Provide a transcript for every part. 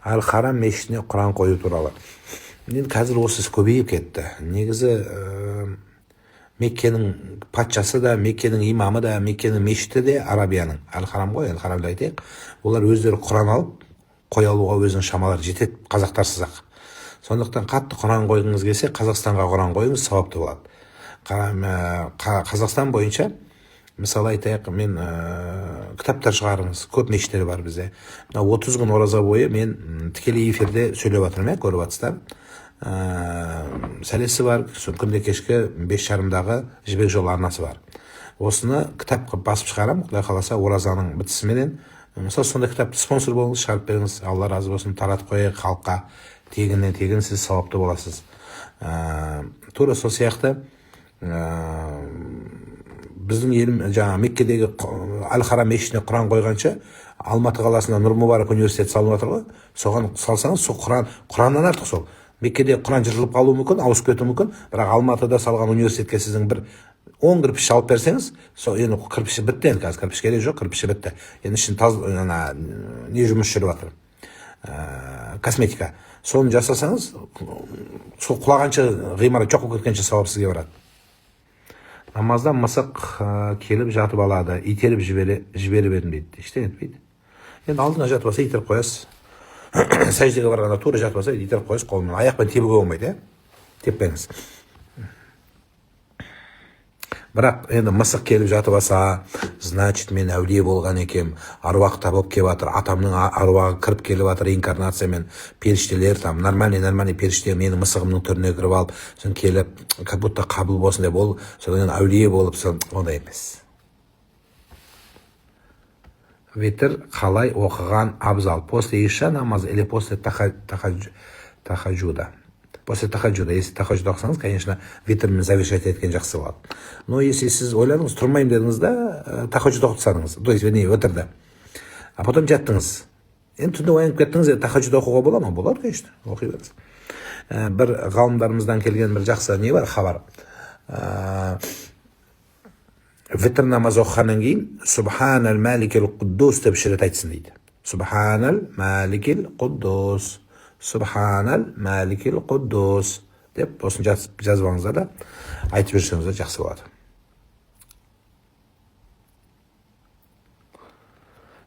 Әл-Харам мешітіне Құран қою туралы. Енді қазір осы іс көбейіп кетті. Негізі Меккенің патшасы да, Меккенің имамы да, Меккенің мешіті де Арабияның. Әл-Харам ғой, Әл-Харамды айтайық. Олар өздері Құран алып, қой алуға өзінің шамалары жетеді, қазақтарсыз-ақ. Сондықтан қатты Құран қойғыңыз келсе, Қазақстанға Құран қойыңыз, сауапты болады. Қазақстан бойынша, мысалы айтайық, мен кітаптар шығарыңыз, көп мешіттер бар бізде. 30 күн ораза бойы мен тікелей эфирде сөйлеп жатырмын, көріп жатсыздар. Сәлесі бар, күнде кешкі 5:30-дағы жібек жолы арнасы бар. Осыны кітап қылып басып шығарам, Құдай қаласа оразаның бітісіменен. Мысалы сондай кітапты спонсор болыңыз, шығарып беріңіз, Алла разы болсын, таратып қояйық халыққа. Тегіннен тегін сіз сауапты боласыз. Тура сол сияқты біздің елім жаңа Меккедегі Әл-Харам мешітіне Құран қойғанша, Алматы қаласында Нұр Мүбарак университеті салынып жатыр ғой. Соған салсаңыз, сол Құраннан артық сол. Меккеде Құран жыртылып қалуы мүмкін, ауысып кетуі мүмкін, бірақ Алматыда салған университетке сіздің бір 10 кірпіш алып берсеңіз, сол енді кірпіші бітті, енді қазір кірпіш керек жоқ, кірпіші бітті. Енді ішін не жұмыс жүріп жатыр? Косметика. Соны жасасаңыз, сол құлағанша ғимарат жоқ болып кеткенше сауап сізге барады. Намазда мысық келіп жатып алады, итеріп жіберіп едім дейді. Ештеңе етпейді. Енді алдыңа жатып алса, итеріп қоясыз. Сәждеге барғанда тура жатып алса, итеріп қоясыз, қолмен. Аяқпен тебуге болмайды, теппеңіз. Бірақ енді мысық келіп жатып алса, значит, мен әулие болған екем, аруақ табып келіп жатыр, атамның аруағы кіріп келіп жатыр, инкарнациямен, періштелер, нормальный періштелер менің мысығымның түріне кіріп алып, сон келіп, как будто қабыл болсын деп ол, содан әулие болып, сон ондай емес. Витр қалай оқыған абзал? После иша намаза или после тахаджуда? После тахаджуда, если тахаджуда оқысаңыз, конечно, витрмен завершать еткен жақсы болады. Но если сіз ойланыңыз, тұрмайым дедіңіз да, тахаджуда оқытсаңыз, то есть, витрді. А потом жаттыңыз. Енді түнде оянып кеттіңіз, тахаджуда оқуға бола ма? Болады, конечно, оқи беріңіз. Бір ғалымдарымыздан келген бір жақсы не бар, хабар. Витр намаз оқығаннан кейін, Субханал Маликил Қуддус деп шірет айтсын дейді. Субханал Маликил Қуддус. Субханал Маликил Қуддус деп осын жазып алыңыздар да айтып жүрсеңіздер жақсы болады.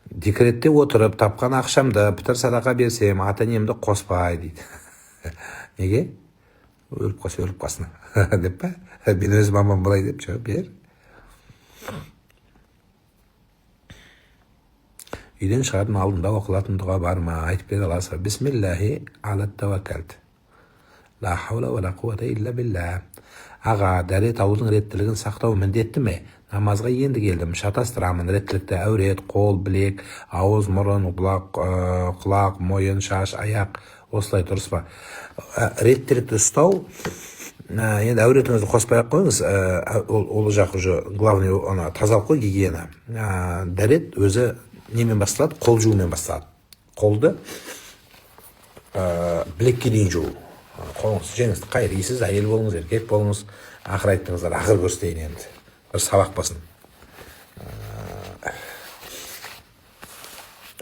Декретте отырып тапқан ақшамды пітір садақа берсем, ата-енемді қоспай дейді. Неге? Өліп қалсын деп па? Мен өз мамам былай деп жауап бер. Үйден шығардың алдында оқылатын дұға бар ма? Айтып бере аласыз. Бисмиллахи алат тәуәккәлт. Ла хаула ва ла қувата илля билля. Аға, дәрет аузың реттілігін сақтау міндетті ме? Намазға енді келдім, шатастырамын. Реттілікті әурет, қол, білек, ауыз, мұрын, құлақ, мойын, шаш, аяқ. Осылай дұрыс па? Реттілікті ұстау, енді әуретіңізді қоспай қойыңыз, ол жақ уже главный тазалық қой, гигиена. Дәрет өзі немен басталады? Қол жуумен басталады. Қолды білекке дейін жуу. Қолыңыз жеңіз қайрайсыз, әйел болыңыз, еркек болыңыз, ақыр айттыңыздар, ақыр көрсетейін енді. Бір сабақ басын.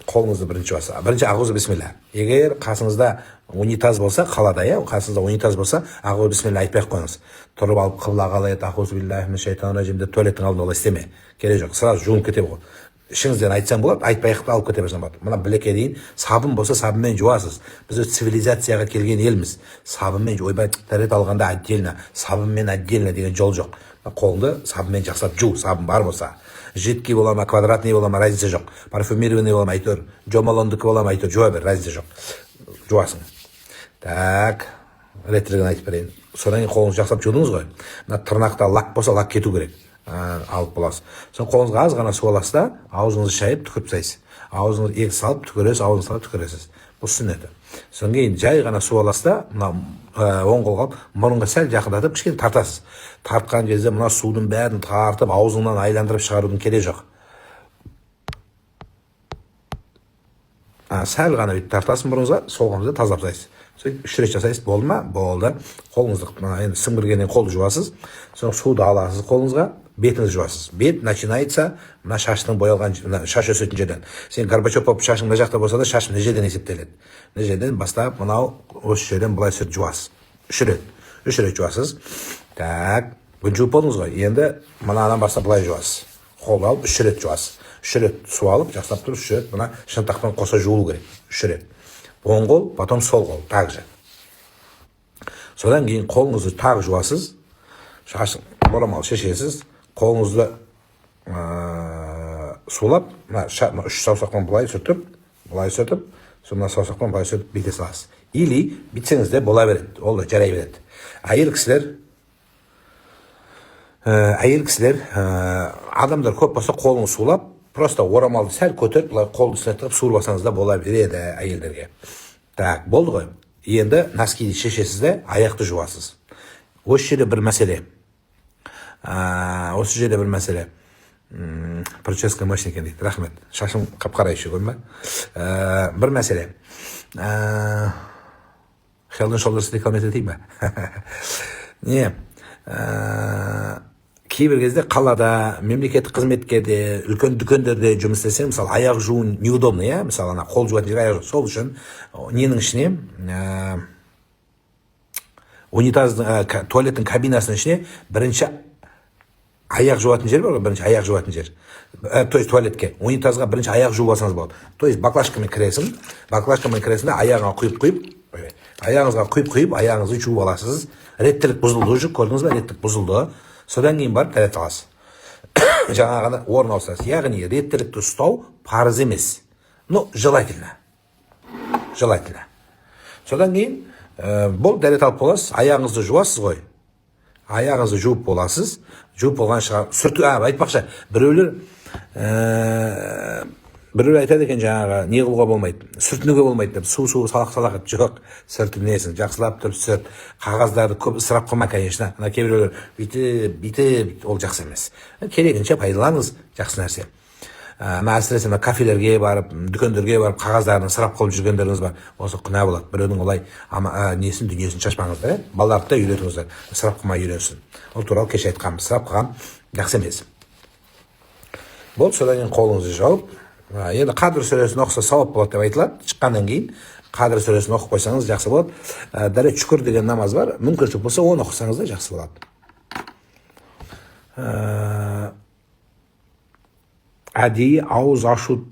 Қолыңызды бірінші баса. Бірінші ағузы бисмилля. Егер қасыңызда унитаз болса, қалада, қасыңызда унитаз болса, ағузы бисмилля айтпай қойыңыз. Тұрып алып қыбла қалайет, ағузы биллахи мин шайтанир раджим деп туалеттің алдында олай істеме. Керек жоқ. Сразу жуынып кете ғой. Ішіңізден айтсаң болады, айтпай алып кете берсең болады. Мына білекке дейін сабын болса сабынмен жуасыз. Біз цивилизацияға келген елміз. Сабынмен ойбай дәрет алғанда отдельно, сабынмен отдельно деген жол жоқ. Қолыңды сабынмен жақсылап жу, сабын бар болса. Жидкий бола ма, квадратный бола ма, разница жоқ. Парфюмированный бола ма, әйтеуір. Жомалондікі бола ма, әйтеуір. Жуа бер, разница жоқ. Жуасың. Так, реттілігін айтып берейін. Содан кейін қолыңызды жақсылап жудыңыз ғой. Мына тырнақта лак болса, лак кету керек. Алып боласыз. Соң қолыңызға аз ғана су аласыз да, аузыңызды шайып түкіріп тастайсыз. Аузыңызды екі салып түкіресіз, аузыңызды салып түкіресіз. Бұл сүннеті. Соң кейін жай ғана су аласыз да, мына оң қолға алып, мұрынға сәл жақындатып, кішкене тартасыз. Тартқан кезде мына судың бәрін тартып, аузыңнан айландырып шығарудың керегі жоқ. Сәл ғана бүйтіп тартасың мұрныңызға, сол қолыңызды тазалап тастайсыз. Сөйтіп 3 рет жасайсыз, болды ма? Болды. Қолыңызды енді сіңбіргеннен қолды жуасыз. Соң суды аласыз қолыңызға. бетіңізді жуасыз. Бет начинается мына шаштың боялған, шаш өсетін жерден. Сен Горбачев болып шашың мына жақта болса да, шаш мына жерден есептеледі. Мына жерден бастап мынау осы жерден былай сүріп жуасыз. Үш рет жуасыз. Так, бүгін жуып болдыңыз ғой. Енді мынадан бастап былай жуасыз. Қол алып 3 рет жуасыз. 3 рет су алып, жақсылап тұрып 3 рет мына шынтақпен қоса жуылу керек. 3 рет. Оң қол, потом сол қол, также. Содан кейін қолыңызды тағы жуасыз. Шашын орамал шешесіз. Қолыңызды сулап, үш саусақпен былай сүртіп, сонда саусақпен былай сүртіп бете саласыз. Или бітсеңіз де бола береді, ол да жарай береді. Әйел кісілер, адамдар көп болса қолын сулап, просто орамалды сәл көтеріп, былай қолды үстіне тығып суырып алсаңыз да бола береді әйелдерге. Так, болды ғой. Енді носкиді шешесіз де аяқты жуасыз. Осы жерде бір мәселе. Прическа мощный екен дейді. Рахмет. Шашым қап-қара еще көрме. Бір мәселе. Head and Shoulders рекламет етейін бе? Не? Кейбір кезде қалада, мемлекеттік қызметкерде, үлкен дүкендерде жұмыс істесең, мысалы аяқ жуу неудобно, иә? Мысалы ана қол жуатын жер аяқ жуу. Сол үшін ненің ішіне, туалеттің кабинасының ішіне бірінші аяқ жуатын жер бар ғой, бірінші аяқ жуатын жер. То есть туалетке, унитазға бірінші аяқ жуып алсаңыз болады. То есть баклажкамен кіресің, да аяғыңа құйып, аяғыңызды жуып аласыз. Реттілік бұзылды уже, көрдіңіз ба? Реттілік бұзылды. Содан кейін барып дәрет аласыз. Жаңағыны орын ауыстырасыз. Яғни реттілікті ұстау парыз емес. Ну, желательно. Содан кейін бұл дәрет алып боласыз, аяғыңызды жуасыз ғой. Аяғыңызды жуып боласыз. Жуып болған шығар. Айтпақшы, біреулер айтады екен жаңағы, не қылуға болмайды, сүртінуге болмайды деп, су салақ ет. Жоқ, сүртінесің, жақсылап тұрып сүрт. Қағаздарды көп ысырап қылма, конечно. Ана кейбіреулер бүйтіп, ол жақсы емес. Керегінше пайдаланыңыз, жақсы нәрсе. Әсіресе кафелерге барып, дүкендерге барып, қағаздарын ысырап қылып жүргендеріңіз бар. Осы күнә болады. Біреудің олай дүниесін шашпаңыздар, балаларды да үйретіңіздер, ысырап қылмай үйренсін. Ол туралы кеше айтқанбыз, ысырап қылған жақсы емес. Бұл содан кейін қолыңызды жауып, енді Қадір сүресін оқыса сауап болады деп айтылады. Шыққаннан кейін Қадір сүресін оқып қойсаңыз жақсы болады. Дәрет шүкір деген намаз бар. Мүмкіншілік болса оны оқысаңыз да жақсы болады. Әдейі ауыз ашу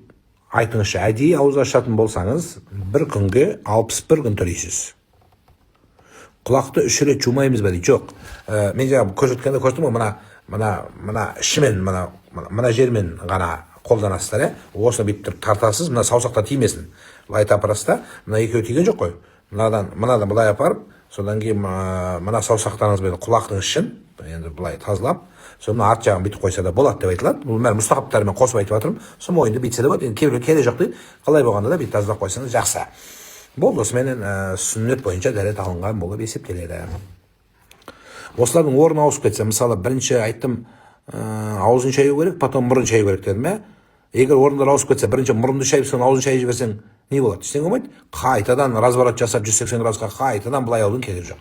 айтыңызшы. Әдейі ауыз ашатын болсаңыз, бір күнге 61 күн төлейсіз. Құлақты 3 рет жумаймыз ба дейді. Жоқ. Мен жаңа көрсеткенде көрсетім ғой, мына ішімен, мына жермен ғана қолданасыздар, осыны бүйтіп тартасыз, мына саусақта тимесін. Былай апарасыз, мына екеуі тиген жоқ қой. Мынадан былай апарып, содан кейін мына саусақтарыңызбен құлақтың ішін енді былай тазалап, соны арт жағын бүйтіп қойса да болады деп айтылады. Бұл мен мұстақаптарымен қосып айтып жатырмын. Соны ойында бүйтсе де болады. Енді кейбіреу керек жоқ дейді. Қалай болғанда да бүйтіп тазалап қойсаңыз жақсы. Бұл осыменен сүннет бойынша дәрет алынған болып есептеледі. Осылардың орны ауысып кетсе, мысалы бірінші айттым, аузын шаю керек, потом мұрын шаю керек дедім. Егер орындар ауысып кетсе, бірінші мұрынды шайып, соң аузын шайып жіберсең, не болады? Ештеңе болмайды. Қайтадан разворот жасап 180 градусқа қайтадан былай алудың керегі жоқ.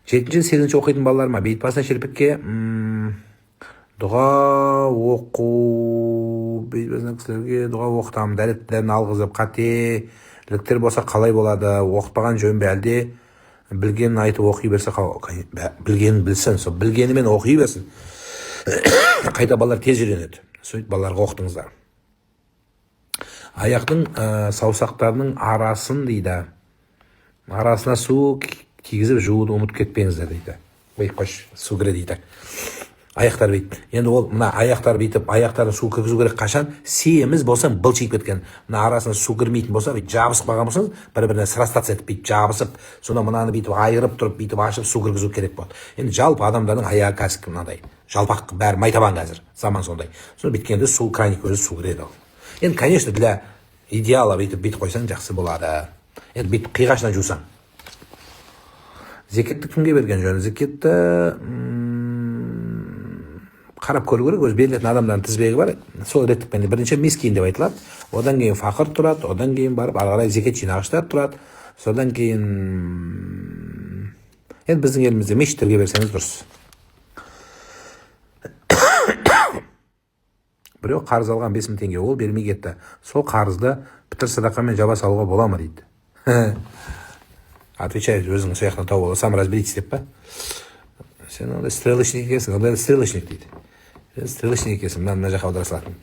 7-8 оқитын балаларыма бейіт басына шерпетке дұға оқу, бейіт басына кісілерге дұға оқытамын, дәреттерін алғызып, қателіктер болса қалай болады, оқытпаған жөн бе әлде білгенін айтып оқи берсе, білгенін білсін, сол білгенімен оқи берсін. Қайта балалар тез үйренеді. Сөйтіп балаларға оқытыңыздар. Аяқтың саусақтарының арасын дейді. Арасына су кигізіп жууды ұмытып кетпеңіздер дейді. Қойшы, су кіре дейді. Аяқтар бейт. Енді ол мына аяқтар бейтіп, аяқтарын су кіргізу керек қашан? Семіз болсаң былшиып кеткен. Мына арасына су кірмейтін болса, жабысып қалған болсаңыз, бір-біріне сырастатса етіп, бейт жабысып, соны мынаны бейтіп айырып тұрып, бейтіп ашып су кіргізу керек болады. Енді жалпы адамдардың аяғы кәсіп мынадай. Жалпақ бәрі майтабан қазір. Заман сондай. Соны біткенде су краник өзі су кіреді. Енді, конечно, для идеала бейтіп қойсаң жақсы болады. Енді бейтіп қиғашынан жусаң. Зекетті кімге берген жөн? Зекетті қарап көру керек, өз берілетін адамдардың тізбегі бар. Сол реттікпен бірінші мискин деп айтылады. Одан кейін фақыр тұрады, одан кейін барып ары қарай зекет жинағыштар тұрады. Содан кейін Енді біздің елімізде мешіттерге берсеңіз дұрыс. Біреу қарыз алған 5.000 теңге, ол бермей кетті. Сол қарызды пітір садақамен жаба салуға бола ма дейді. Отвечает, өзің сол жақтан тауып алсам разберитесь деп па? Сен онда стрелочник екенсің, онда стрелочник дейді. Стрелочник екенсің, мына жаққа аудара салатын.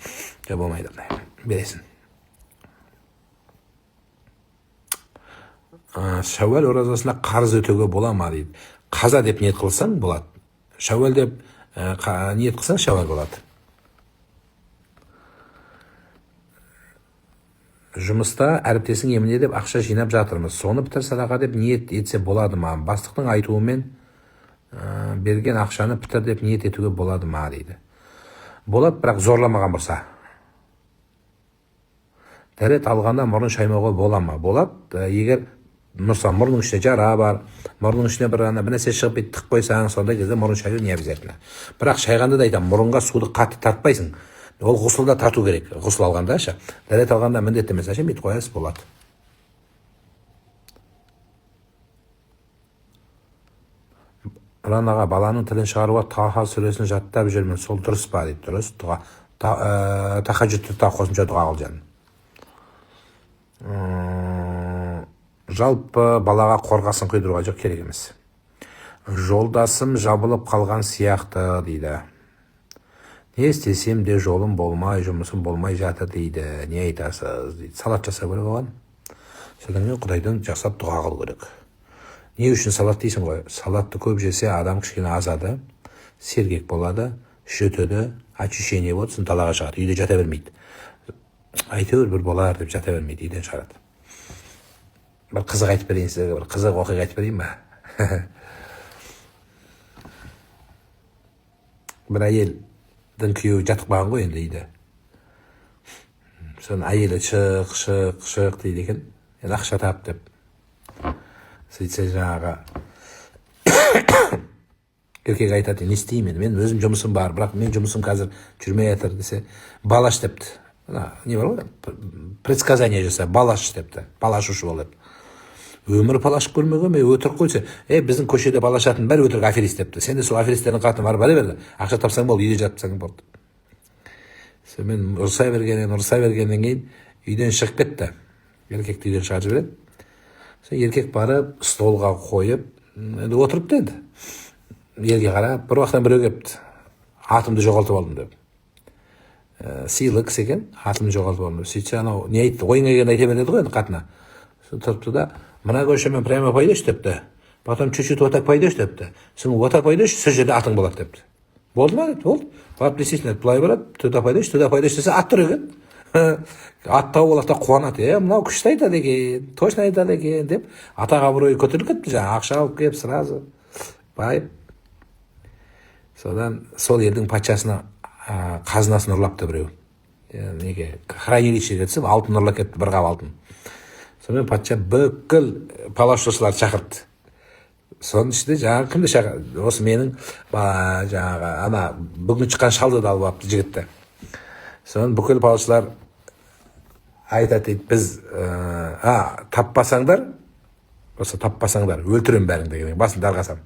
Болмайды, бересің. Шәуәл оразасына қарыз өтеуге бола ма дейді. Қаза деп ниет қылсаң болады. Шәуәл деп ниет қылсаң шәуәл болады. Жұмыста әріптесің еміне деп ақша жинап жатырмыз. Соны пітір садақа деп ниет етсе болады ма? Бастықтың айтуымен берген ақшаны пітір деп ниет етуге болады ма дейді. Болады, бірақ зорламаған болса. Дәрет алғанда мұрын шаймауға бола ма? Болады, егер мұрның ішінде жара бар, мұрның ішіне бір нәрсе шығып тық қойсаң, сондай кезде мұрын шаю не обязательно. Бірақ шайғанда да айтам, мұрынға суды қатты тартпайсың. Ол ғұсылда тарту керек. Ғұсыл алғанда ше. Дәрет алғанда міндетті емес, ше, бүйтіп қоясыз болады. Аға, баланың тілін шығаруға Таха сүресін жаттап жүрмін. Сол дұрыс па дейді. Дұрыс. Тахаджудты қосымша дұға қыл жаным. Жалпы балаға қорғасын құйдыруға жоқ, керек емес. Жолдасым жабылып қалған сияқты дейді. Не істесем де жолым болмай, жұмысым болмай жатыр дейді. Не айтасыз дейді. Салат жасап керек оған. Содан кейін Құдайдан жасап дұға қылу керек. Не үшін салат дейсің ғой? Салатты көп жесе адам кішкене азады, сергек болады, шөтеді, очищение болады, сосын далаға шығады. Үйде жата бермейді. Әйтеуір бір болар деп жата бермейді, үйден шығарады. Бір қызық айтып берейін сіздерге, бір қызық оқиға айтып берейін ба? Бір әйелдің күйеуі жатып қалған ғой енді үйде. Соны әйелі шық дейді екен. Енді ақша тап деп. Сөйтсе жаңағы еркек айтады, не істеймін, мен өзім жұмысым бар, бірақ мен жұмысым қазір жүрмей жатыр десе, балаш депті. Не бар ғой? Предсказание жаса, балаш депті. Балашушы бол деп. Өмір балашып көрмеген ме? Өтірік қойса, біздің көшеде балашатын бәрі өтірік аферист депті. Сен де сол аферистердің қатыны бар берді. Ақша тапсаң болды, үйде жатсаң болды. Мен ұрса бергеннен кейін үйден шығып кетті. Еркекті үйден шығарып жібереді. Еркек барып, столға қойып, отырыпты енді. Елге қарап, бір уақыттан біреу кепті. Атымды жоғалтып алдым деп. Сыйлы кісі екен, атымды жоғалтып алдым деп. Сөйтсе, анау не айтты? Ойыңа келгенді айта береді ғой енді қатына. Тұрыпты да, мына көшемен прямо пойдешь депті. Потом чуть-чуть вот так пойдешь депті. Сен вот так пойдешь, сол жерде атың болады депті. Болды ма? Болды. Барып действительно былай барады, туда пойдешь десе, ат тұр екен. Ат тауып алады да қуанады. Мынау күшті айтады екен, точно айтады екен деп, атаға абыройы көтеріліп кетті. Жаңа ақша алып келіп сразу байып. Содан сол елдің патшасына қазынасын ұрлапты біреу. Неге? Хранилище кетсіп, алтын ұрлап кетті, бір қап алтын. Сонымен патша бүкіл палашушыларды шақырды. Соның ішінде жаңағы кімді шақырды? Осы менің жаңағы ана бүгін шыққан шалды да алып апты жігітті. Соның бүкіл палашылар айтады, біз таппасаңдар, өлтірем бәріңді деген, басымды арғасам.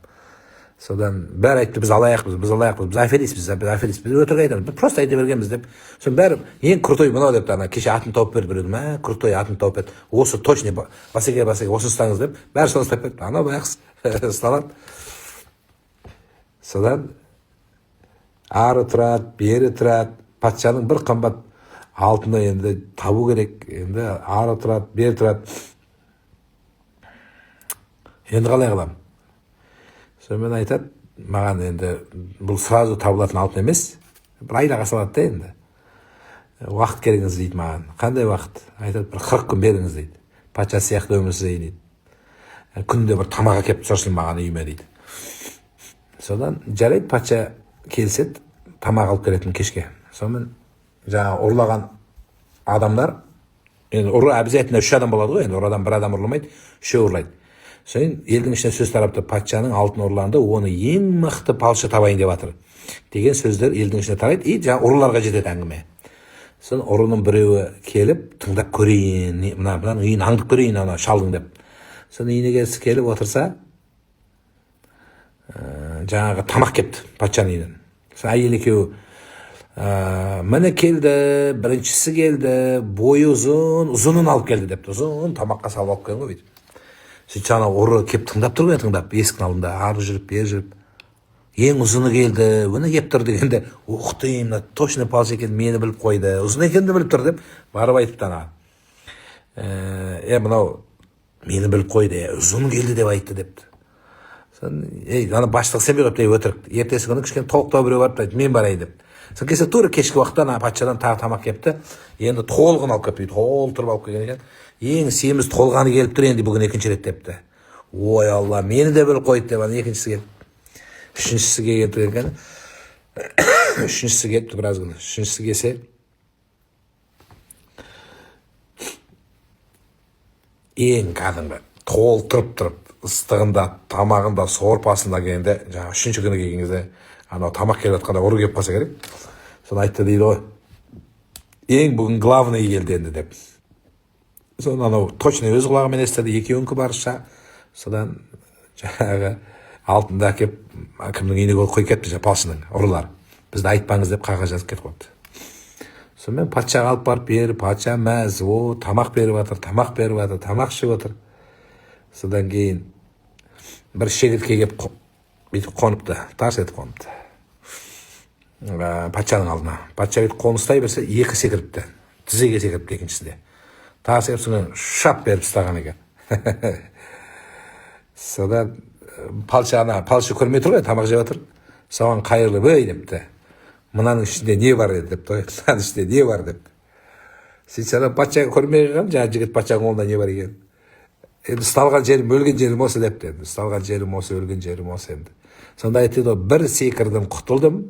Содан бәрі айтты, біз алаяқпыз, біз аферистпіз, біз өтірік айтамыз, біз просто айта бергенбіз деп. Соның бәрі ең крутой мынау депті, ана кеше атын тауып берді біреудің, крутой атын тауып берді. Осы точно басеке, осы ұстаңыз деп, бәрі соны ұстап кетті. Ана баяқсы ұсталады. Содан ары тұрады, бері тұрады. Патшаның бір қымбат алтыны енді табу керек. Енді ары тұрады, бері тұрады. Енді қалай қылам? Сонымен айтады, маған енді бұл сразу табылатын алтын емес, бір айдаға салады да енді. Уақыт керіңіз дейді маған. Қандай уақыт? Айтады, бір 40 күн беріңіз дейді. Патша сияқты өмір сүрейін дейді. Күнде бір тамақ әкеліп тұрсын маған үйіме дейді. Содан жарайды, патша келседі, тамақ алып келетін кешке. Сонымен жаңа ұрлаған адамдар, енді ұры обязательно 3 адам болады ғой, енді ұрадан бір адам ұрламайды, 3 ұрлайды. Содан елдің ішіне сөз тарапты, патшаның алтын ұрланды, оны ең мықты палшы табайын деп жатыр деген сөздер елдің ішіне тарайды, и жаңа ұрыларға жетеді әңгіме. Содан ұрының біреуі келіп, тыңдап көрейін, мынаның үйін аңдып көрейін ана шалдың деп. Содан үйіне келіп отырса, жаңағы тамақ кепті патшаның үйінен. Әйел екеуі міне келді, біріншісі келді, бойы ұзынын алып келді депті. Ұзын тамаққа салып алып келген ғой бүйтіп. Сөйтіп жаңа ұры кеп тыңдап тұр ғой, тыңдап есіктің алдында ары жүріп бері жүріп. Ең ұзыны келді, міне кеп тұр дегенде, ух ты, мына точно палшы екен, мені біліп қойды, ұзын екенді біліп тұр деп барып айтыпты ана. Мынау мені біліп қойды, ұзын келді деп айтты депті. Ана басшылық сенбей қойыпты, өтірік. Ертесі күні кішкене толықтау біреу барып айтты, мен барайын деп. Сол кезде тура кешкі уақытта патшадан тағы тамақ кепті. Енді толығын алып келіп, толтырып алып келген екен. Ең семіз толғаны келіп тұр, енді бүгін екінші рет депті. Ой алла, мені де біліп қойды деп, ана екіншісі келіп. Үшіншісі келген екен. Үшіншісі келіпті біраз күні. Үшіншісі келсе, ең кәдімгі толтырып тұрып, ыстығында, тамағында, сорпасында келгенде, жаңағы үшінші күні келген кезде, анау тамақ келіп жатқанда ұры келіп қалса керек. Соны айтты дейді ғой, ең бүгін главный келді енді деп. Соны анау точно өз құлағымен естіді, екеуінікі барша. Содан жаңағы алтында әкеп кімнің үйіне қойып кетті, палшының ұрылар. Бізді айтпаңыз деп қағаз жазып кетіп қойыпты. Сонымен патшаға алып барып беріп, патша мәз, тамақ беріп жатыр, тамақ ішіп отыр. Содан кейін бір шегіртке келіп бүйтіп қоныпты, тарс етіп қоныпты патшаның алдына. Патша бүйтіп қоныстай берсе, екі секіріпті, тізеге секіріпті екіншісінде. Тарс етіп соны шап беріп ұстаған екен. Содан палшы көрмей тұр ғой, тамақ жеп отыр. Соған қайырлы бөй депті. Мынаның ішінде не бар еді депті. Мынаның ішінде не бар депті. Сөйтсе патшаға көрмей қалған, жаңағы жігіт патшаның қолында не бар екен. Енді ұсталған жерім, өлген жерім осы депті. Ұсталған жерім осы, өлген жерім осы енді. Сонда айтты, бір секірдім, құтылдым,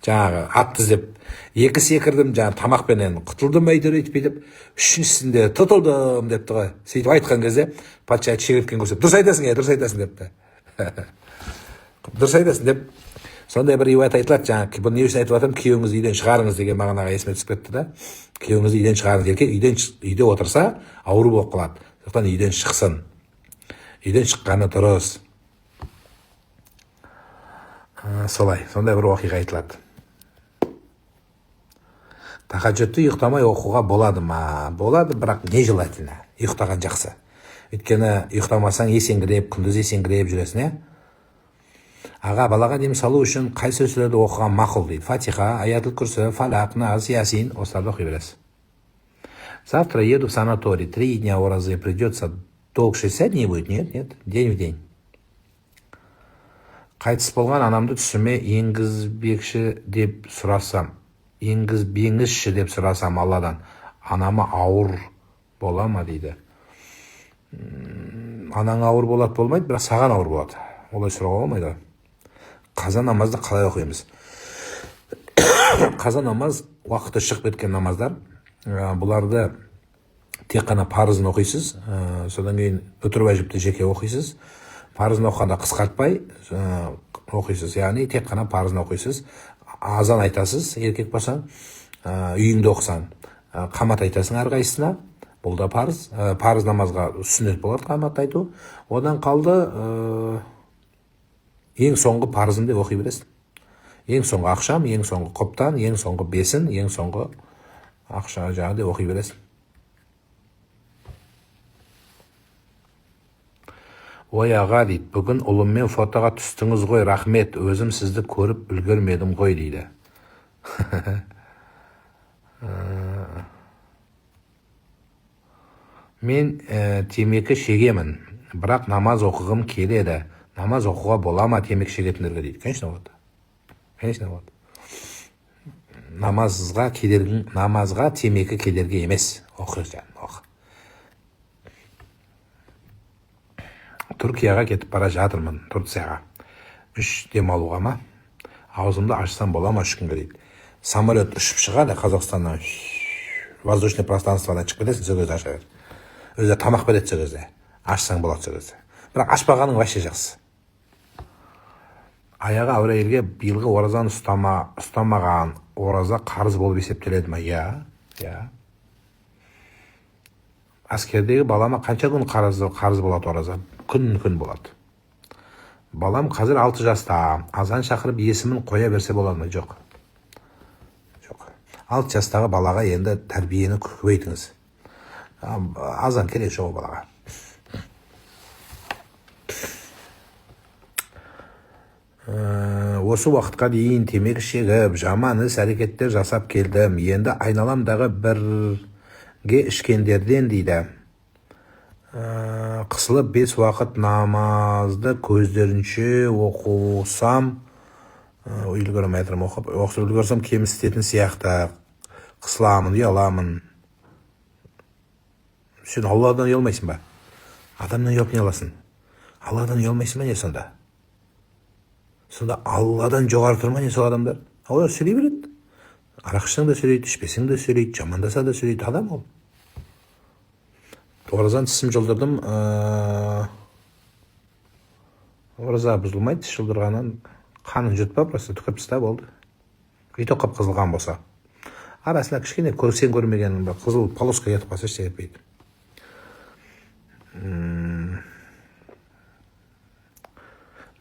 жаңағы атты іздеп. Екі секірдім, жаңағы тамақпенен құтылдым, әйтеуір етпейдіп. Үшіншісінде тұтылдым депті ғой. Сөйтіп айтқан кезде патша шегірткен көрсетіп, дұрыс айтасың депті. Дұрыс айтасың деп. Сондай бір риуаят айтылады, жаңағы бұл не үшін айтып жатырмын, күйеуіңізді үйден шығарыңыз деген мағынаға есіме түсіп кетті да. Күйеуіңізді үйден шығарыңыз, еркек үйде отырса ауру болып қалады. Сондықтан үйден шықсын. Үйден шыққаны дұрыс. Солай, сондай бір оқиға айтылады. Тахаджудты ұйықтамай оқуға болады ма? Болады, бірақ не желательно? Ұйықтаған жақсы. Өйткені ұйықтамасаң есеңгіреп, күндіз есеңгіреп жүресің, Аға, балаға дем салу үшін қай сөздерді оқыған мақұл дейді. Фатиха, Аятул Курси, Фалақ, Наз, Ясин, осыларды оқи бересіз. Завтра еду в санаторий. 3 дня оразы. Придется долг 60 дней будет? Нет. День в день. Қайтыс болған анамды түсіме енгізбекші деп сұрасам, енгізбеңізші деп сұрасам Алладан, анама ауыр бола ма дейді. Анаң ауыр болады болмайды, бірақ саған ауыр болады. Олай сұрауға болмайды. Қаза намазды қалай оқимыз? Қаза намаз уақыты шығып кеткен намаздар. Бұларды тек қана парызын оқисыз, содан кейін үтір уәжіпті жеке оқисыз. Парызын оқығанда қысқартпай оқисыз, яғни тек қана парызын оқисыз. Азан айтасыз, еркек болсаң, үйіңде оқысаң, қамат айтасың әрқайсысына. Бұл да парыз. Парыз намазға сүннет болады қамат айту. Одан қалды ең соңғы парызын деп оқи бересің. Ең соңғы ақшам, ең соңғы құптан, ең соңғы бесін, ең соңғы ақша жағы деп оқи бересің. Ой аға дейді, бүгін ұлыммен фотоға түстіңіз ғой, рахмет, өзім сізді көріп үлгермедім ғой дейді. Мен темекі шегемін, бірақ намаз оқығым келеді. Намаз оқуға бола ма темекі шегетіндерге дейді. Конечно болады. Намазға темекі кедергі емес. Оқы. Түркияға кетіп бара жатырмын, Турцияға. 3 демалуға ма? Аузымды ашсам бола ма 3 күнге дейді. Самолет ұшып шығады Қазақстаннан. Воздушный пространстводан шығып кетесің, сол кезде ашады. Өзі тамақ береді сол кезде. Ашсаң болады сол кезде. Бірақ ашпағаның вообще жақсы. Аяғы ауыр әйелге биылғы оразаны ұстамаған ораза қарыз болып есептеледі ме? Я. Әскердегі балама қанша күн қарыз болады ораза? Күн болады. Балам қазір 6 жаста. Азан шақырып есімін қоя берсе болады ма? Жоқ. 6 жастағы балаға енді тәрбиені көбейтіңіз. Азан керек жоқ балаға. Осы уақытқа дейін темекі шегіп, жаман іс әрекеттер жасап келдім. Енді айналамдағы бірге ішкендерден дейді. Қысылып 5 уақыт намазды көздерінше оқысам, үлгерсем кем істетін сияқты. Қысыламын, ұяламын. Сен Алладан ұялмайсың ба? Адамнан ұялып не аласың? Алладан ұялмайсың ба не сонда? Сонда Алладан жоғары тұрма не сол адамдар? Олар сөйлей береді. Арақ ішсең де сөйлейді, ішпесең де сөйлейді, жамандаса да сөйлейді. Адам ол. Оразан тісім жұлдырдым. Ораза бұзылмайды, тіс жұлдырғаннан қанын жұтпа, просто түкіріп тастап болды. Үйті қып қызылған болса. Арасына кішкене көрсең көрмеген қызыл полоска кетіп қалса ештеңе етпейді.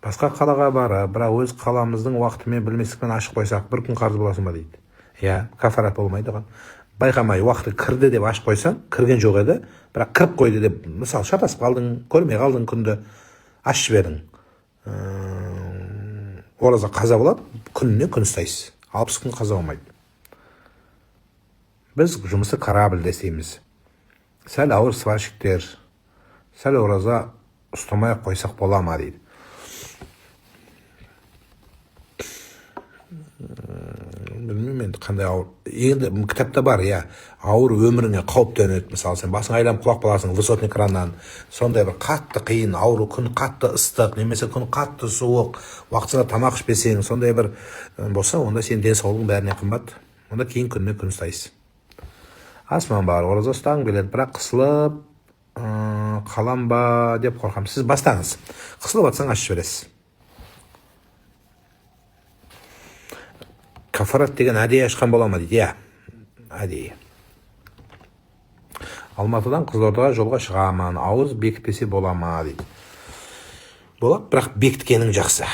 Басқа қалаға барып, бірақ өз қаламыздың уақытымен білместікпен ашып қойсақ, бір күн қарыз боласың ба дейді. Кафарат болмайды оған. Байқамай уақыты кірді деп ашып қойсаң, кірген жоқ еді, бірақ кіріп қойды деп, мысалы шатасып қалдың, көрмей қалдың күнді, ашып жібердің. Ораза қаза болады, күніне күн ұстайсыз. 60 күн қаза болмайды. Біз жұмысты корабльде істейміз. Сәл ауыр сварщиктер, сәл ораза ұстамай қойсақ бола ма дейді. Білмеймін енді қандай ауыр. Енді кітапта бар, ауыр өміріңе қауіп төнеді. Мысалы, сен басың айланып құлап қаласың высотный краннан. Сондай бір қатты қиын, ауыр күн қатты ыстық, немесе күн қатты суық, уақытысында тамақ ішпесең, сондай бір болса, онда сен денсаулығың бәріне қымбат. Онда кейін күніне күн ұстайсыз. Асман бар, ораза ұстағың келеді, бірақ қысылып қалам ба деп қорқамын. Сіз бастаңыз. Қысылып атсаң ашып жібересіз. Кафарат деген әдейі ашқан бола ма дейді. Әдейі. Алматыдан Қызылордаға жолға шығамын. Ауыз бекітпесе бола ма дейді. Болады, бірақ бекіткенің жақсы.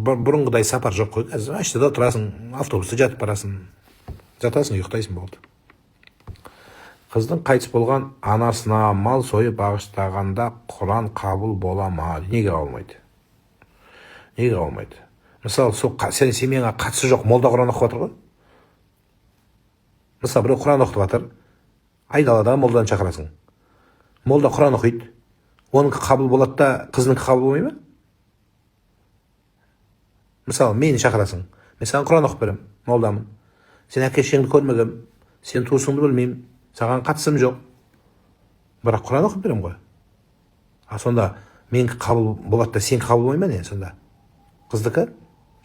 Бұрынғыдай сапар жоқ қой. Аштыда тұрасың, автобуста жатып барасың. Жатасың, ұйықтайсың болды. Қыздың қайтыс болған анасына мал сойып бағыштағанда Құран қабыл бола ма? Неге болмайды? Неге болмайды? Мысалы, сен семьяңа қатысы жоқ, молда Құран оқып жатыр ғой. Мысалы, біреу Құран оқып жатыр, айдаладағы молдадан шақырасың. Молда Құран оқиды, оныкі қабыл болады да, қызынікі қабыл болмай ма? Мысалы, мені шақырасың, мен саған Құран оқып берем, молдамын. Сен әке-шешеңді көрмегем, сен туысыңды білмеймін, саған қатысым жоқ. Бірақ Құран оқып берем ғой. Сонда менікі қабыл болады да, сен қабыл болмай ма не сонда? Қыздікі?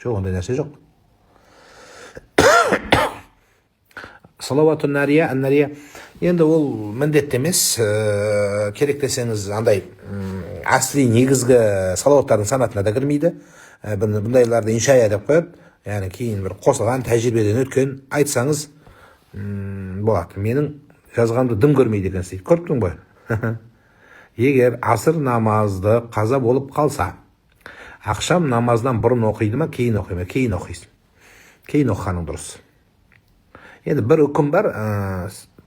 Жоқ, ондай нәрсе жоқ. Салауату нәрия, әннәрия. Енді ол міндетті емес, керек десеңіз андай асли негізгі салауаттардың санатына да кірмейді. Бұндайларды иншая деп қояды. Яғни кейін бір қосылған тәжірибеден өткен айтсаңыз болады. Менің жазғанымды дым көрмейді екенсіз дейді. Көріп ғой? Егер асыр намазды қаза болып қалса, ақшам намаздан бұрын оқиды ма, кейін оқиды ма? Кейін оқисың. Кейін оқығаның дұрыс. Енді бір үкім бар,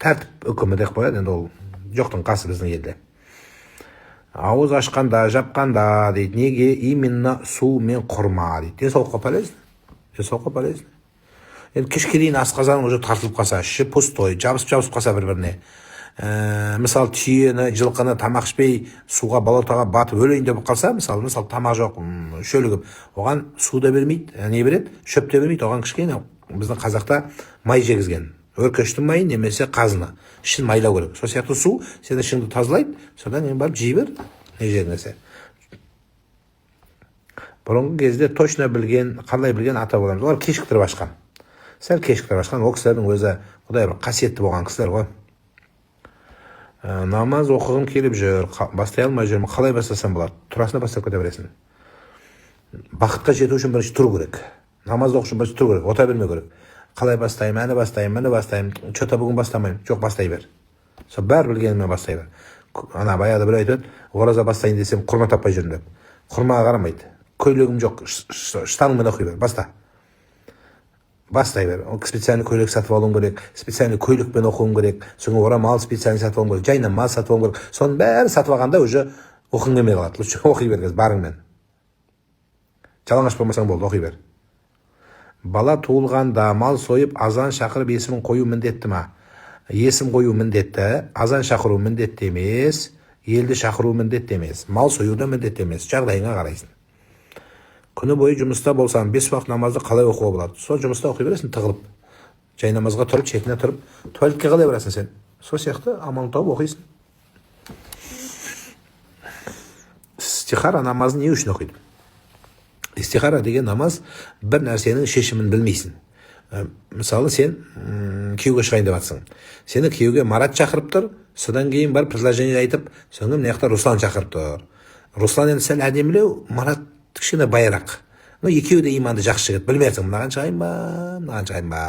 тәртіп үкімі деп қояды, енді ол жоқтың қасы біздің елде. Ауыз ашқанда, жапқанда дейді, неге именно су мен құрма дейді. Денсаулыққа полезно. Денсаулыққа полезно. Енді кешке дейін асқазаның уже тартылып қалса, іші пустой, жабысып қалса бір-біріне. Мысалы, түйені, жылқыны тамақ ішпей, суға болотаға батып өлейін деп қалса, мысалы тамақ жоқ, шөлігіп, оған су да бермейді, не береді? Шөп те бермейді, оған кішкене біздің қазақта май жегізген. Өркештің майы немесе қазыны. Ішін майлау керек. Сол сияқты су сені ішіңді тазалайды, содан кейін барып жей бер, не жеріңесе. Бұрынғы кезде точно білген, қалай білген ата боламыз. Олар кешіктіріп ашқан. Сәл кешіктіріп ашқан, ол кісілердің өзі құдай бір қасиетті болған кісілер ғой. Намаз оқығым келіп жүр, бастай алмай жүрмін, қалай бастасам болады? Турасына бастап кете бересің. Бақытқа жету үшін бірінші тұру керек. Намазды оқу үшін бірінші тұру керек, ота бермеу керек. Қалай бастаймын, әні бастаймын, что-то бүгін бастамаймын. Жоқ, бастай бер. Сол бәр білгенімен бастай бер. Баяғыда бір айтады, ораза бастайын десем, құрма таппай жүрмін деп. Құрмаға қарамайды. Көйлегім жоқ, штаныңмен оқи бер, бастай бер. Специальный көйлек сатып алуым керек, специальный көйлекпен оқуым керек, соңы орамал специальный сатып алуым керек, жайнамаз сатып алуым керек. Соның бәрін сатып алғанда уже оқың келмей қалады. Лучше оқи бер, барыңмен. Жалаңаш болмасаң болды, оқи бер. Бала туылғанда мал сойып, азан шақырып есімін қою міндетті ма? Есім қою міндетті, азан шақыру міндетті емес, елді шақыру міндетті емес, мал сою да міндетті емес, жағдайыңа қарайсың. Күні бойы жұмыста болсам, 5 уақыт намазды қалай оқуға болады? Сол жұмыста оқи бересің, тығылып. Жай намазға тұрып, шетіне тұрып, туалетке қалай барасың сен? Сол сияқты амал тауып оқисың. Истихара намазын не үшін оқиды? Истихара деген намаз бір нәрсенің шешімін білмейсің. Мысалы, сен күйеуге шығайын деп жатсың. Сені күйеуге Марат шақырып тұр, содан кейін барып предложение айтып, соңғы мына жақта Руслан шақырып тұр. Руслан енді сәл әдемілеу, Марат кішкене байырақ. Екеуі де иманды жақсы жігіт. Білмейсің, мынаған шығайын ба, мынаған шығайын ба.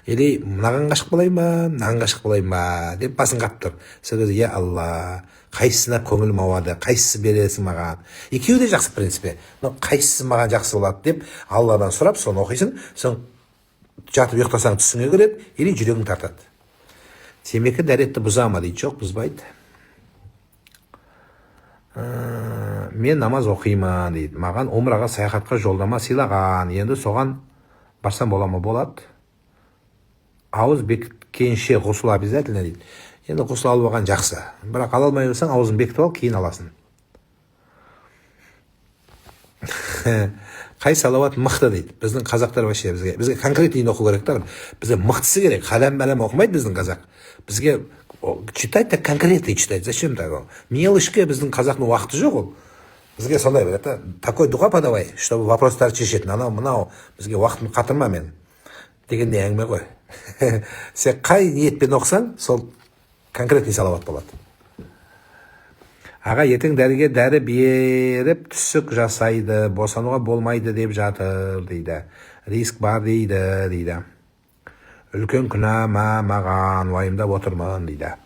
Или мынаған ғашық болайын ба, мынаған ғашық болайын ба деп басын қап тұр. Сол кезде, я Алла, қайсысына көңілім ауады, қайсысы бересің маған? Екеуі де жақсы, в принципе. Қайсысы маған жақсы болады деп Алладан сұрап, соны оқисың, соң жатып ұйықтасаң түсіңе кіреді, или жүрегің тартады. Темекі дәретті бұза ма дейді? Жоқ, бұзбайды. Мен намаз оқимын дейді. Маған умраға саяхатқа жолдама сыйлаған. Енді соған барсам бола ма? Болады. Ауыз бекіткенше ғұсыл обязательно дейді. Енді ғұсыл алып алған жақсы. Бірақ ала алмай жүрсең, аузын бекітіп ал, кейін аласың. Қай салауат мықты дейді. Біздің қазақтар вообще бізге конкретно оқу керек та. Бізге мықтысы керек. Қалам-балам оқымайды біздің қазақ. Бізге читать так конкретно читать. Зачем так? Мелочке біздің қазақтың уақыты жоқ ол. Бізге сондай береді. Такой дұға подавай, чтобы вопростар шешетін. Мынау бізге уақытын қатырма мен. Дегенде әңгіме ғой. Сен қай ниетпен оқысаң, сол конкретный салауат болады. Аға, ертең дәріге дәрі беріп түсік жасайды, босануға болмайды деп жатыр дейді. Риск бар дейді. Үлкен күнә ма маған, уайымдап отырмын дейді.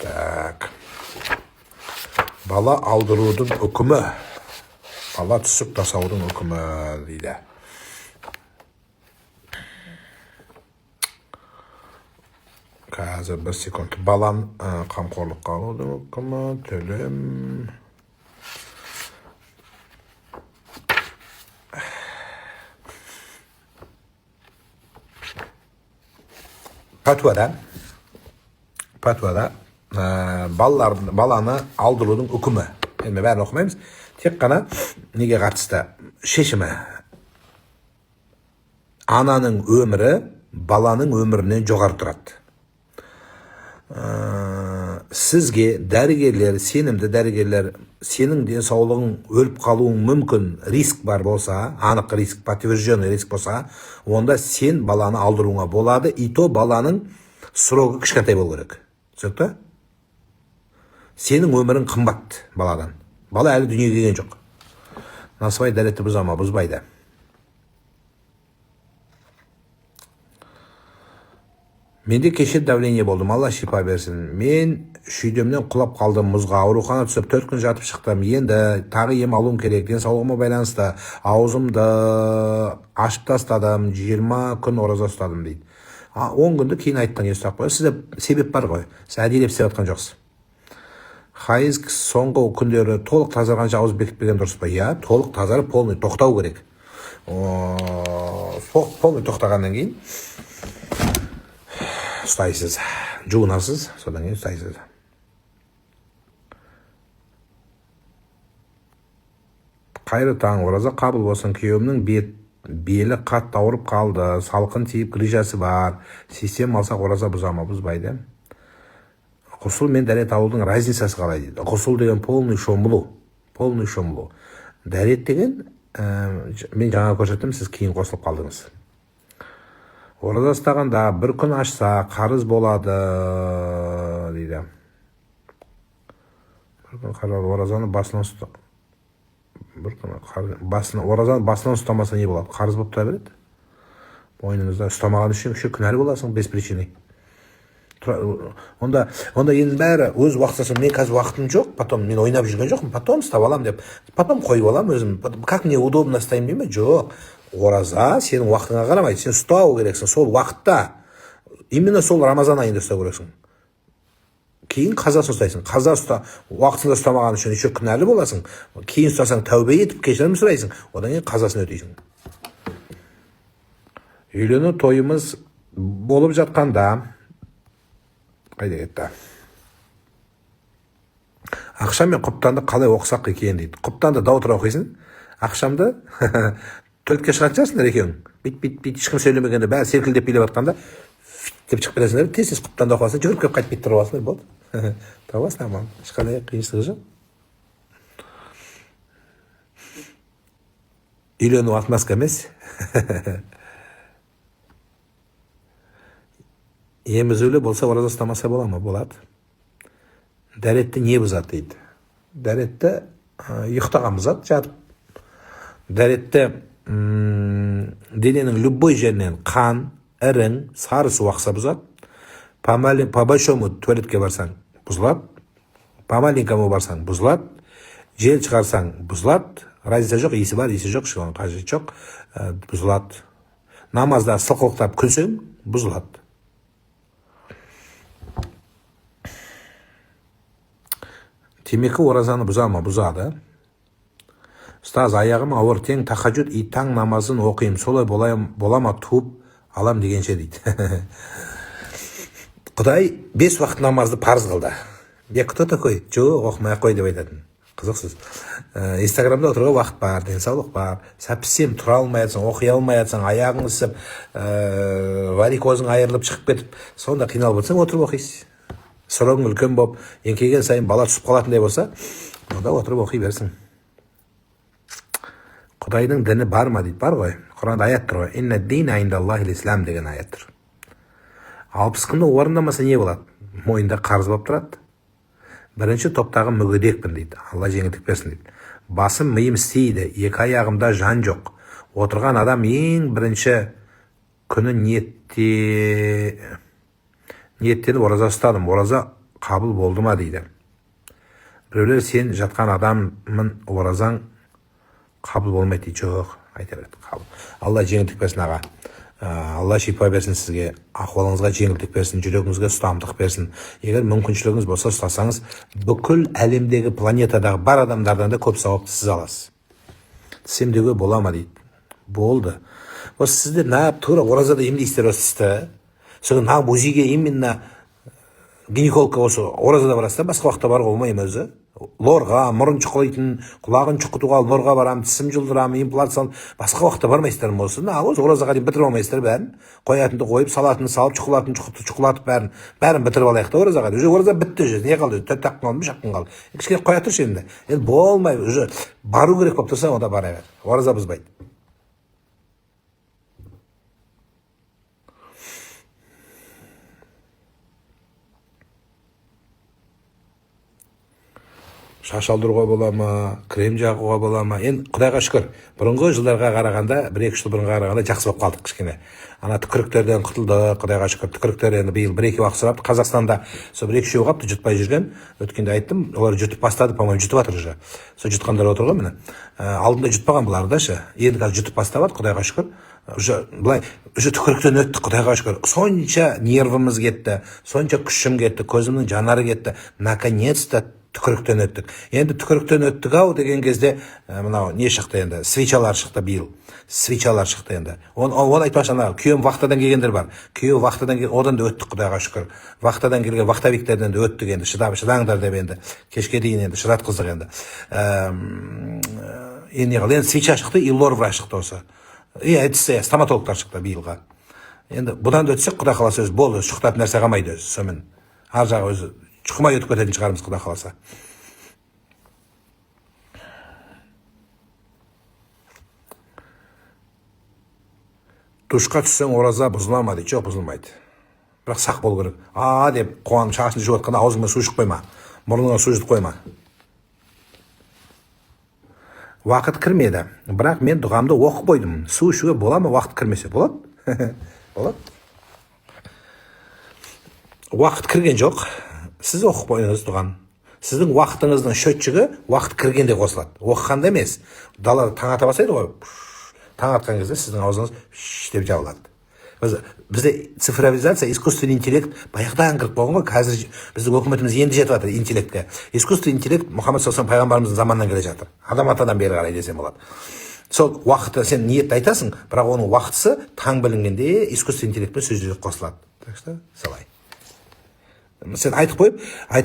Так. Бала алдырудың үкімі. Бала түсіп тасаудың үкімі дейді. Қазір бір секунд. Балан қамқорлыққа алудың үкімі, төлем. Пәтуада баланы алдырудың үкімі. Енді бәрін оқымаймыз. Тек қана неге қатысты? Шешімі. Ананың өмірі баланың өмірінен жоғары тұрады. Сізге дәрігерлер, сенімді дәрігерлер, сенің денсаулығың өліп қалуың мүмкін риск бар болса, анық риск, подтвержденный риск болса, онда сен баланы алдыруыңа болады, и то баланың срогы кішкентай болу керек. Түсінікті? Сенің өмірің қымбат баладан. Бала әлі дүниеге келген жоқ. Насыбай дәретті бұза ма? Бұзбайды. Менде кеше давление болдым, Алла шипа берсін. Мен шүйдемнен құлап қалдым мұзға, аурухана түсіп 4 күн жатып шықтым. Енді тағы ем алуым керек. Денсаулығыма байланысты аузымды ашып тастадым, 20 күн ораза ұстадым дейді. 10 күнді кейін айттың, естіп қой. Сізде себеп бар ғой. Сіз әдейілеп істеп жатқан жоқсыз. Хайыз соңғы күндері толық тазарғанша ауыз бекітпеген дұрыс па? Иә, толық тазарып, полный тоқтау керек. Полный тоқтағаннан кейін ұстайсыз, жуынасыз, содан кейін ұстайсыз. Қайырлы таң, ораза қабыл болсын. Күйеуімнің белі қатты ауырып қалды, салқын тиіп грижасы бар. Систем алсақ ораза бұза ма? Бұзбайды. Ғұсыл мен дәрет алудың разницасы қалай дейді. Ғұсыл деген полный шомылу. Дәрет деген, мен жаңа көрсеттім, сіз кейін қосылып қалдыңыз. Ораза ұстағанда бір күн ашса қарыз болады дейді. Бір күн қарыз оразаны басынан бір күні оразаны басынан ұстамаса не болады? Қарыз болып тұра береді. Мойныңызда ұстамаған үшін күнәлі боласың без причины. Онда енді бәрі өз уақытысы, мен қазір уақытым жоқ, потом мен ойнап жүрген жоқпын, потом ұстап алам деп, потом қойып алам өзім, как мне удобно ұстаймын дейме? Жоқ. Ораза сенің уақытыңа қарамайды, сен ұстау керексің сол уақытта. Именно сол Рамазан айында ұстау керексің. Кейін қазасын ұстайсың. Қаза уақытында ұстамаған үшін еще күнәлі боласың. Кейін ұстасаң тәубе етіп кешірім сұрайсың. Одан кейін қазасын өтейсің. Үйлену тойымыз болып жатқанда қайда кетті? Ақшам мен құптанды қалай оқысақ екен дейді. Құптанды дау тұра оқисың. Ақшамды төртке шығатын шығарсыңдар екеуің. Бит ешкім сөйлемегенде бәрі серкілдеп билеп жатқанда деп шығып бересіңдер. Тез құптанды оқасың, жүгіріп келіп қайтып тұрып аласыңдар, болды. Табасың аман. Ешқандай қиыншылығы жоқ. Үйлену отмазка емес. Емізулі болса ораза ұстамаса бола ма? Болады. Дәретті не бұзады дейді. Дәретті ұйықтаған бұзады, жатып. Дәретті дененің любой жерінен қан, ірің, сары су ақса бұзады. По большому туалетке барсаң бұзылады. По маленькому барсаң бұзылады. Жел шығарсаң бұзылады. Разница жоқ, иісі бар, иісі жоқ, шығуын қажет жоқ, бұзылады. Намазда сылқылықтап күлсең бұзылады. Темекі оразаны бұза ма? Бұзады. Ұстаз, аяғым ауыр, тең тахаджуд и таң намазын оқиым, солай бола ма туып алам дегенше дейді. Құдай 5 уақыт намазды парыз қылды. Кто такой? Жоқ, оқымай қой деп айтатын. Қызықсыз. Инстаграмда отыруға уақыт бар, денсаулық бар. Сәпсем тұра алмайатсың, оқи алмайатсың, аяғың ісіп, варикозың айырылып шығып кетіп, сонда қиналып отырсың, отырып оқисың. Сұрағың үлкен болып, еңкейген сайын бала түсіп қалатындай болса, онда отырып оқи берсің. Құдайдың діні бар ма дейді, бар ғой. Құранда аят тұр ғой. Инна дина индаллахил ислам деген аят тұр. 60 күнді орындамаса не болады? Мойында қарыз болып тұрады. Бірінші топтағы мүгедекпін дейді. Алла жеңілдік берсін дейді. Басым миым істейді, екі аяғымда жан жоқ. Отырған адам ең бірінші күні ниеттеніп ораза ұстадым. Ораза қабыл болды ма дейді. Біреулер сен жатқан адаммын, оразаң қабыл болмайды дейді. Жоқ, айта береді, қабыл. Алла жеңілдік берсін аға. Алла шипа берсін сізге, ахуалыңызға жеңілдік берсін, жүрегіңізге ұстамдық берсін. Егер мүмкіншілігіңіз болса ұстасаңыз, бүкіл әлемдегі планетадағы бар адамдардан да көп сауапты сіз аласыз. Сендеуге бола ма дейді. Болды. Осы сіздер тура оразада емдейсіздер осы істі. Содан музейге именно гинекологқа осы оразада барасыздар, басқа уақытта баруға болмаймын өзі. Лорға, мұрын шұқылайтын, құлағын шұқытуға лорға барам, тісім жұлдырам, имплант салып, басқа уақытта бармайсыздар ма осы? Осы оразаға дейін бітіріп алмайсыздар бәрін. Қоятынды қойып, салатынды салып, шұқылатып бәрін бітіріп алайық та оразаға. Уже ораза бітті уже. Не қалды? 4 күн қалды, 5 күн қалды. Кішкене қоя тұршы енді. Енді болмай, уже бару керек болып тұрса, онда бара бер. Ораза бұзбайды. Шаш алдыруға бола ма, крем жағуға бола ма? Енді Құдайға шүкір, бұрынғы жылдарға қарағанда, 1-2 жыл бұрынға қарағанда жақсы болып қалдық кішкене. Ана түкіріктерден құтылды, Құдайға шүкір. Түкіріктер енді биыл 1-2 уақыт сұрапты. Қазақстанда сол 1-2 қапты жұтпай жүрген. Өткенде айттым, олар жұтып бастады, по-моему, жұтып жатыр уже. Сол жұтқандар отыр ғой міне. Алдында жұтпаған бұлар да ше. Енді қазір жұтып бастап жатыр, Құдайға шүкір. Уже түкіріктен өтті, Құдайға шүкір. Сонша нервіміз кетті, сонша күшім кетті, көзімнің жанары кетті. Наконец-то түкіріктен өттік. Енді түкіріктен өттік ау деген кезде мынау не шықты енді? Свечалар шықты биыл. Свечалар шықты енді. Оны айтпақшы, күйеуім вахтадан келгендер бар. Күйеуі вахтадан келген, одан да өттік, Құдайға шүкір. Вахтадан келген вахтавиктерден де өттік енді. Шыдаңдар деп енді. Кешке дейін енді шыдатқыздық енді. Енді свеча шықты, и лорвра шықты осы. Әйтісі, стоматологтар шықты биылға. Енді бұдан да өтсек, Құдай қаласа өзі болды, шұқтатын нәрсе қалмайды өзі, сомен. Ар жағы өзі шұқымай өтіп кететін шығармыз, Құдай қаласа. Душқа түссең ораза бұзыла ма дейді. Жоқ, бұзылмайды. Бірақ сақ болу керек. Деп қуанып шашын жуып жатқанда аузыңа су жұтып қойма, мұрныңа су жұтып қойма. уақыт кірмеді, бірақ мен дұғамды оқып қойдым. Су ішуге бола ма, уақыт кірмесе? Болады? Болады. Уақыт кірген жоқ. Сіз оқып қойыңыз дұғаны. Сіздің уақытыңыздың счетчигі уақыт кіргенде қосылады. Оқығанда емес. Далада таң ата бастайды ғой. Таң атқан кезде сіздің аузыңыз деп жабылады. Бізде цифровизация, искусственный интеллект баяғыдан кіріп қойған ғой. Қазір біздің өкіметіміз енді жетіп жатыр интеллектке. Искусственный интеллект Мұхаммед саллаллаху алейхи пайғамбарымыздың заманынан келе жатыр. Адам атадан бері қарай десем болады. Сол уақытты сен ниетті айтасың, бірақ оның уақытысы таң білінгенде искусственный интеллектпен сөздер қосылады. Так что солай. Сен айтып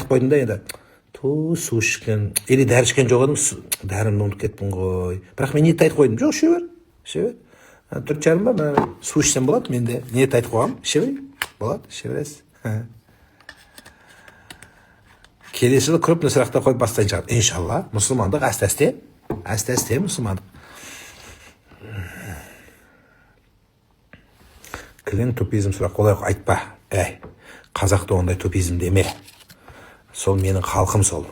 қойдың да енді су ішкен или дәрі ішкен жоқ едім, дәрімді ұмытып кеттім ғой. Бірақ мен ниетті айтып қойдым. Жоқ, іше бер. 4,5 ба, су ішсем болады, мен де ниет айтып қойғам, іше бер, болады, іше бересіз. Келесі жылы крупный сұрақтар қойып бастайтын шығар. Иншалла, мұсылмандық әсте мұсылмандық. Кілең тупизм сұрақ олай айтпа. Қазақта ондай тупизм деме. Сол менің халқым сол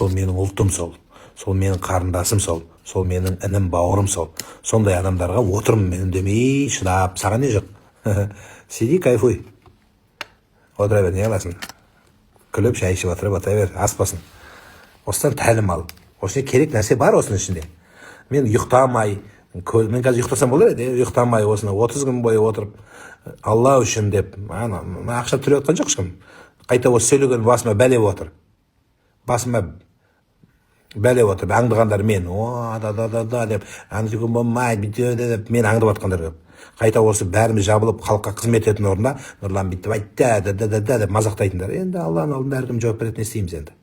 менің ұлтым сол менің қарындасым сол менің інім бауырым сол. Сондай адамдарға отырмын мен үндемей, шыдап, саған не жоқ. Сиди, кайфуй. Отыра бер, не қыласың? Күліп, шай ішіп отырып, бер, аспасын. Осыдан тәлім ал. Осыне керек нәрсе бар осының ішінде. Мен ұйықтамай, мен қазір ұйықтасам болар еді, ұйықтамай осыны 30 күн бойы отырып, Алла үшін деп, ақша төлеп отқан жоқ ешкім. Қайта осы сөйлеген басыма бәле отыр. Аңдығандар мен, да деп, аңдығын болмайды, бүйте деп, мен аңдып атқандар көп. Қайта осы бәріміз жабылып, халыққа қызмет ететін орында, Нұрлан бүйтіп айтты, деп мазақтайтындар. Енді Алланың алдында әркім жауап береді, не істейміз енді.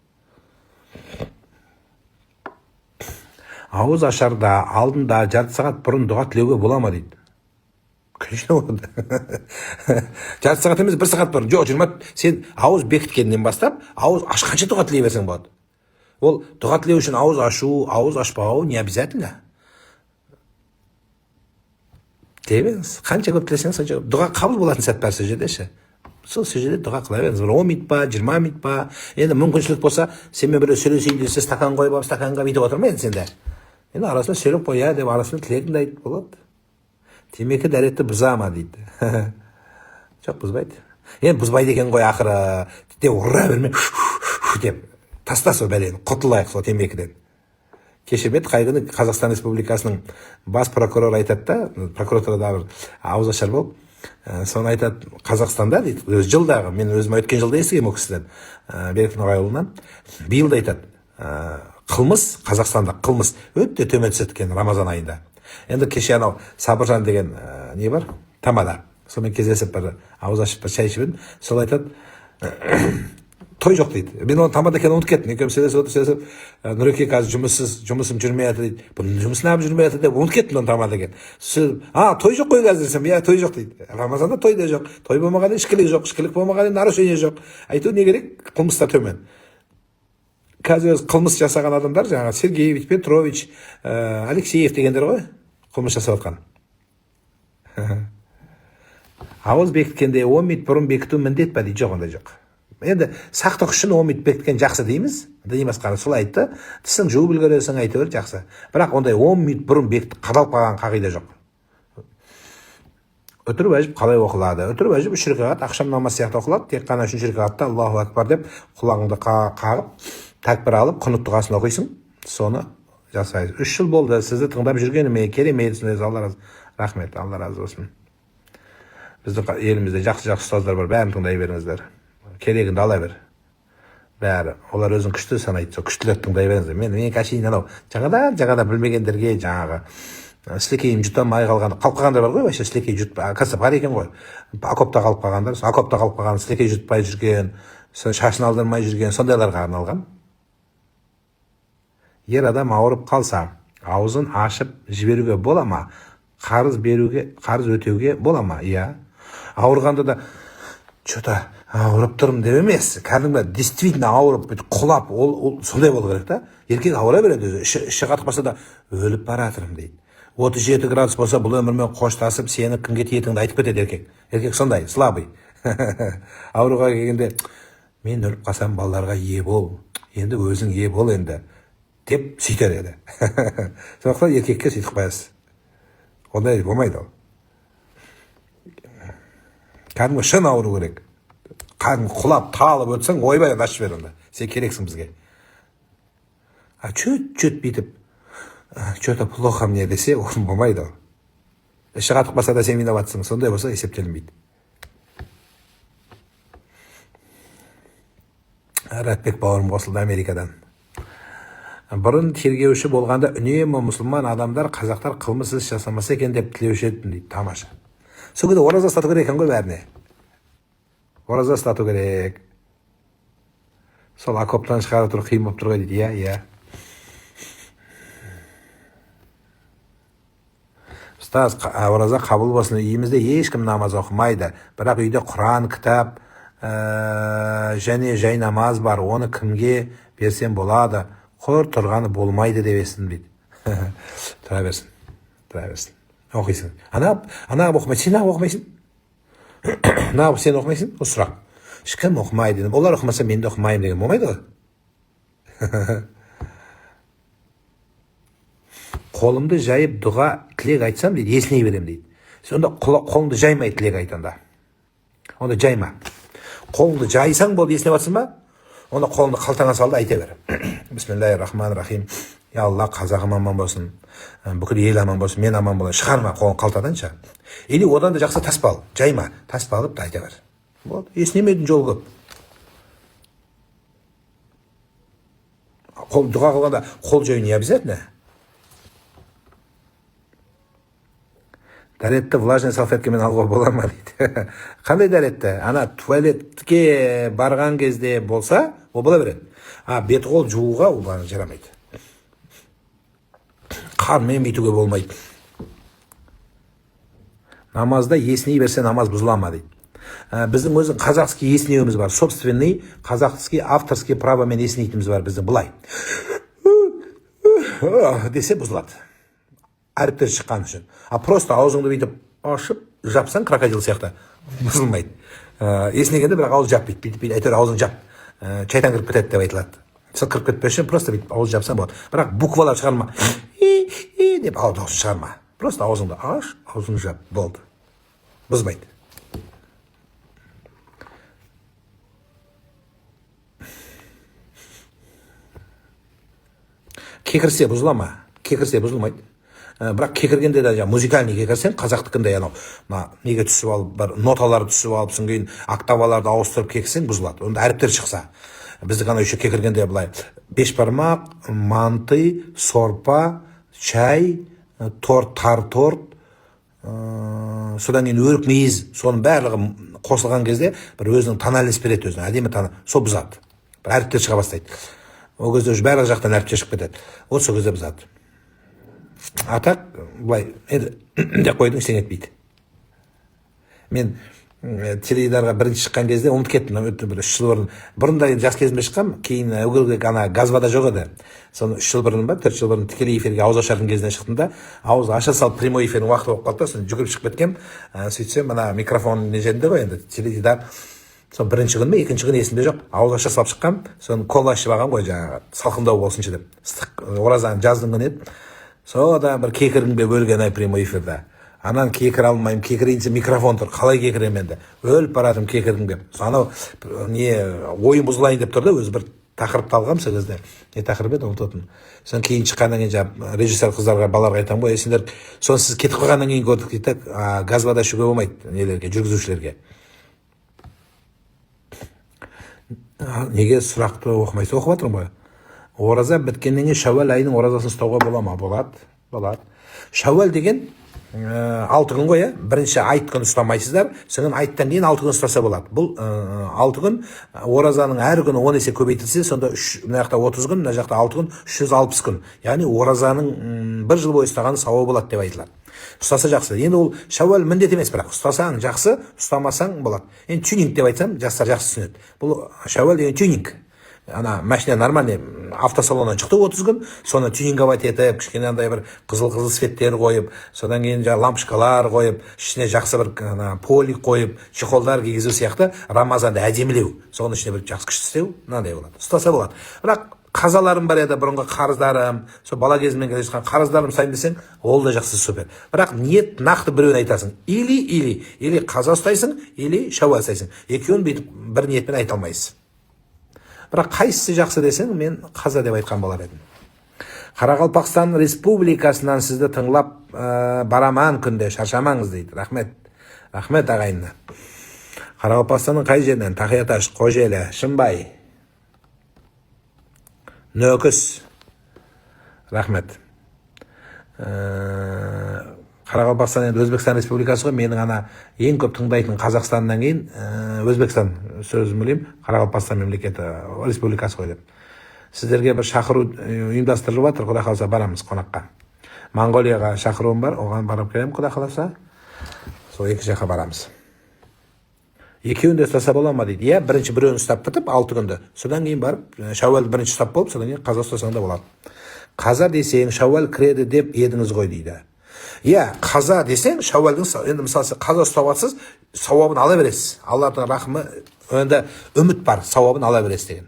Ауыз ашарда, алдында жарты сағат бұрын дұға тілеуге бола ма дейді. Конечно болады. Жарты сағат емес, 1 сағат бұрын. Жоқ, 20, сен ауыз бекіткеннен бастап, ауыз ашқанша дұға тілей берсең болады. Ол дұға тілеу үшін ауыз ашу, ауыз ашпау не обязательно. Дейбеңіз, қанша көп тілесеңіз, қанша көп. Дұға қабыл болатын сәт бар сол жерде. Сол жерде дұға қыла беріңіз. 10 минут па, 20 минут па. Енді мүмкіншілік болса, сенмен біреу сөйлесейін десе, стакан қойып, стаканға бүйтіп отырмайды сенде. Енді арасында сөйлеп қоя деп, арасында тілегіңді айтып болады. Темекі дәретті бұзама дейді. Жоқ, бұзбайды. Енді бұзбайды екен ғой ақыры деп ұра берме деп таста сол бәлені, құтылайық сол темекіден. Кешірмет, қай күні Қазақстан Республикасының бас прокуроры айтады да, прокуратурада бір ауыз ашар болып, соны айтады, Қазақстанда дейді, өз жылдағы, мен өзім өткен жылда естігем ол кісіден, Берік Нұрайұлынан, биыл да айтады, Қазақстанда қылмыс өте төмен түседі екен Рамазан айында. Енді кеше анау Сабыржан деген не бар? Тамада. Сонымен кездесіп бір ауыз ашып бір шай ішіп, сол айтады, той жоқ дейді. Мен оны тамада екенін ұмытып кеттім. Екеуміз сөйлесіп, Нұреке қазір жұмысым жүрмей жатыр дейді. Бұның жұмысын алып жүрмей жатыр деп ұмытып кеттім оны тамада екен. Той жоқ қой қазір десем, иә, той жоқ дейді. Рамазанда той да жоқ. Той болмағанда ішкілік жоқ, ішкілік болмағанда нарушение жоқ. Айту не керек? Қылмыстар төмен. Қазір қылмыс жасаған адамдар, жаңағы Сергеевич, Петрович, Алексеев дегендер ғой, қылмыс жасап отқан. Ауыз бекіткенде 10 минут бұрын бекіту міндет па дейді, жоқ, ондай жоқ. Енді сақтық үшін 10 минут бекіткен жақсы дейміз. Діни басқарма солай айтты. Тісің жуып үлгересің, әйтеуір жақсы. Бірақ ондай 10 минут бұрын бекітіп қадалып қалған қағида жоқ. Өтіріп әжіп қалай оқылады? Өтіріп әжіп 3 рекағат ақшам намаз сияқты оқылады. Тек қана 3 рекағатта Аллаху акбар деп құлағыңды қағып, тәкбір алып, құнут дұғасын оқисың. Соны жасайсыз. 3 жыл болды сізді тыңдап жүргеніме, керемет, Алла рахмет, Алла разы болсын. Біздің елімізде жақсы ұстаздар бар, бәрін тыңдай беріңіздер. Керегінді ала бер. Бәрі. Олар өзін күшті санайды, сол күштілерді тыңдай беріңіздер. Мен кәшейін анау жаңада білмегендерге жаңағы сілекейім жұтамай қалған, қалып қалғандар бар ғой, вообще сілекей жұтпай, қазір бар екен ғой. Окопта қалып қалғандар, окопта қалып қалған, сілекей жұтпай жүрген, шашын алдырмай жүрген, сондайларға арналған. Ер адам ауырып қалса, аузын ашып жіберуге бола ма? Қарыз өтеуге бола ма? Иә. Ауырғанда да что-то ауырып тұрмын деп емес. Кәдімгі действительно ауырып, құлап, ол сондай болу керек та. Еркек ауыра береді, іші қатып да өліп бара жатырмын дейді. 37 градус болса, бұл өмірмен қоштасып, сені кімге тиетіңді айтып кетеді еркек. Еркек сондай, слабый. Ауруға келгенде, мен өліп қалсам балаларға ие бол. Енді өзің ие бол енді. деп сөйтер еді. Сондықтан еркекке сөйтіп қоясыз. Ондай болмайды ол. Кәдімгі шын ауыру керек. Кәдімгі құлап, талып өтсең, ойбай ашып бер онда. Сен керексің бізге. А чөт бүйтіп, что-то плохо мне десе, ол болмайды ол. Іші қатып қалса да сен виноватсың. Сондай болса есептелінбейді. Рәтбек бауырым қосылды Америкадан. Бұрын тергеуші болғанда үнемі мұсылман адамдар, қазақтар қылмыс іс жасамаса екен деп тілеуші едім дейді. Тамаша. Сол кезде ораза ұстату керек екен ғой бәріне. Ораза ұстату керек. Сол окоптан шығарып тұрып қиын болып тұр ғой дейді. Иә. Ұстаз, ораза қабыл болсын. Үйімізде ешкім намаз оқымайды. Бірақ үйде Құран, кітап және жай намаз бар. Оны кімге берсем болады? Құр тұрғаны болмайды деп естідім дейді. Тұра берсін. Оқисың. Ана оқымайды. Сен оқымайсың? Сен оқымайсың? Ол сұрақ. Ешкім оқымайды. Олар оқымаса мен де оқымаймын деген болмайды ғой. Қолымды жайып дұға тілек айтсам дейді, есіне берем дейді. Сонда қолыңды жаймай тілек айтанда. Онда жайма. Қолыңды жайсаң болды, есіне батсын ба? Онда қолыңды қалтаңа салды, айта бер. Бисмиллахир-рахманир-рахим. Я Алла, қазағым аман болсын, бүкіл ел аман болсын, мен аман болайын. Шығарма қолын қалтаданша. Или одан да жақсы таспал, жайма, таспалып да айта бер. Болды, есінемедің жол көп. Дұға қылғанда қол жаю не обязательно? Дәретті влажный салфеткамен алуға бола ма дейді. Қандай дәретті? Ана туалетке барған кезде болса, ол бола береді. Бет қол жууға ол жарамайды. Қармен бүйтуге болмайды. Намазда есіней берсе намаз бұзылама дейді. Біздің өзің қазақский есінеуіміз бар. Собственный, қазақский, авторский правомен есінейтіміз бар біздің. Бұлай. Десе бұзылады. Әріптер шыққан үшін. Просто аузыңды бүйтіп ашып, жапсаң крокодил сияқты бұзылмайды. Есінегенде бірақ ауыз жап бүйтіп, әйтеуір аузың жап. Шайтан кіріп кетеді деп айтылады. Сен кіріп кетпес үшін просто бүйтіп ауыз жапсаң болады. Бірақ буквалар шығарма. Деп дауысын шығарма. Просто аузыңды аш, аузыңды жап. Болды. Бұзмайды. Кекірсе бұзыла ма? Кекірсе бұзылмайды. Бірақ кекіргенде де музыкальный кекірсең, қазақтікінде неге түсіп алып, ноталарды түсіп алып, соң кейін октаваларды ауыстырып кекірсең бұзылады. Онда әріптер шықса. Біздің ана еще кекіргенде былай: бешбармақ, манты, сорпа, чай, торт, торт, содан кейін өрік мейіз, соның барлығы қосылған кезде бір өзінің тональность береді, өзінің әдемі тона, сол бұзады. Бір әріптер шыға бастайды. Ол кезде уже барлық жақтан әріптер шығып кетеді. Ол сол кезде бұзады. Атақ, былай, деп қойдың, ештеңе етпейді. Мен теледидарға бірінші шыққан кезде ұмытып кеттім, бір 3 жыл бұрын. Бұрында жас кезімде шыққам, кейін өгілге ана газвада жоқ еді. Соны 3 жыл бұрын ба, 4 жыл бұрын тікелей эфирге ауыз ашардың кезінен шықтым да, ауыз аша салып прямой эфирдің уақыты болып қалды, соны жүгіріп шығып кеткем. Сөйтсем, мына микрофон не жерінде ғой енді, теледидар. Сон бірінші күн ме, екінші күн есімде жоқ. Ауыз аша салып шыққам, соны кола ішіп алғам ғой, жаңағы салқындау болсыншы деп. Оразаның жаздың күні еді. Содан бір кекірінге бөлген прямой эфирде. Анан кекір алмайым, кекірейінсе микрофон тұр, қалай кекірем енді? Өліп баратым кекірдің деп. Анау ойын бұзылайын деп тұрды, өзі бір тақырыпты алғам сол кезде. Не тақырып еді, ұмытып отырмын. Содан кейін шыққаннан кейін режиссер қыздарға, балаларға айтамын ғой, сендер соны сіз кетіп қалғаннан кейін көрдік дейді, газбада ішуге болмайды нелерге, жүргізушілерге. Неге сұрақты оқымайсыз? Оқып жатырмын ғой. Ораза біткеннен кейін Шәуәл айының оразасын ұстауға бола ма? Болады. Шәуәл деген 6 күн ғой, бірінші айт күн ұстамайсыздар, содан айттан кейін 6 күн ұстаса болады. Бұл 6 күн оразаның әр күні 10 есе көбейтілсе, сонда мына жақта 30 күн, мына жақта 6 күн, 360 күн. Яғни оразаның 1 жыл бойы ұстағаны сауабы болады деп айтылады. Ұстаса жақсы. Енді ол Шәуәл міндет емес, бірақ ұстасаң жақсы, ұстамасаң болады. Енді тюнинг деп айтсам, жастар жақсы түсінеді. Бұл Шәуәл деген тюнинг. Ана машина нормальный автосалоннан шықты 30 күн, соны тюнинговать етіп, кішкене андай бір қызыл светтер қойып, содан кейін лампышкалар қойып, ішіне жақсы бір полик қойып, чехолдар кигізу сияқты Рамазанды әдемілеу, соның ішіне бір жақсы күшті істеу, мынандай болады. Ұстаса болады. Бірақ қазаларым бар еді, бұрынғы қарыздарым, сол бала кезімнен келе жатқан қарыздарым сайын десең, ол да жақсы, супер. Бірақ ниет нақты біреуін айтасың. Или қаза ұстайсың, или шәуәл ұстайсың. Екеуін бүйтіп бір ниетпен айта алмайсыз. Бірақ қайсысы жақсы десең, мен қаза деп айтқан болар едім. Қарақалпақстан Республикасынан сізді тыңлап бараман күнде, шаршамаңыз дейді. Рахмет ағайынна. Қарақалпақстанның қай жерінен? Тақияташ, Қожелі, Шымбай, Нөкіс. Рахмет. Қарақалпақстан енді Өзбекстан Республикасы ғой. Менің ана ең көп тыңдайтын Қазақстаннан кейін Өзбекстан сөзім білеймін. Қарақалпақстан мемлекеті республикасы ғой деп. Сіздерге бір шақыру ұйымдастырылып жатыр, құда қаласа барамыз қонаққа. Монғолияға шақыруым бар, оған барып келемін, құда қаласа. Сол екі жаққа барамыз. Екеуін де ұстаса бола ма дейді. Иә, бірінші біреуін ұстап бітіп 6 күнді. Содан кейін барып, шәуәлді бірінші ұстап болып, содан кейін қаза ұстасаң да болады. Қаза десең, шәуәл кіреді деп едіңіз ғой дейді. Иә, қаза десең, шәуәлдің, енді мысалы қаза ұстап жатсыз, сауабын ала бересіз. Аллахтың рахымы, енді үміт бар, сауабын ала бересіз деген.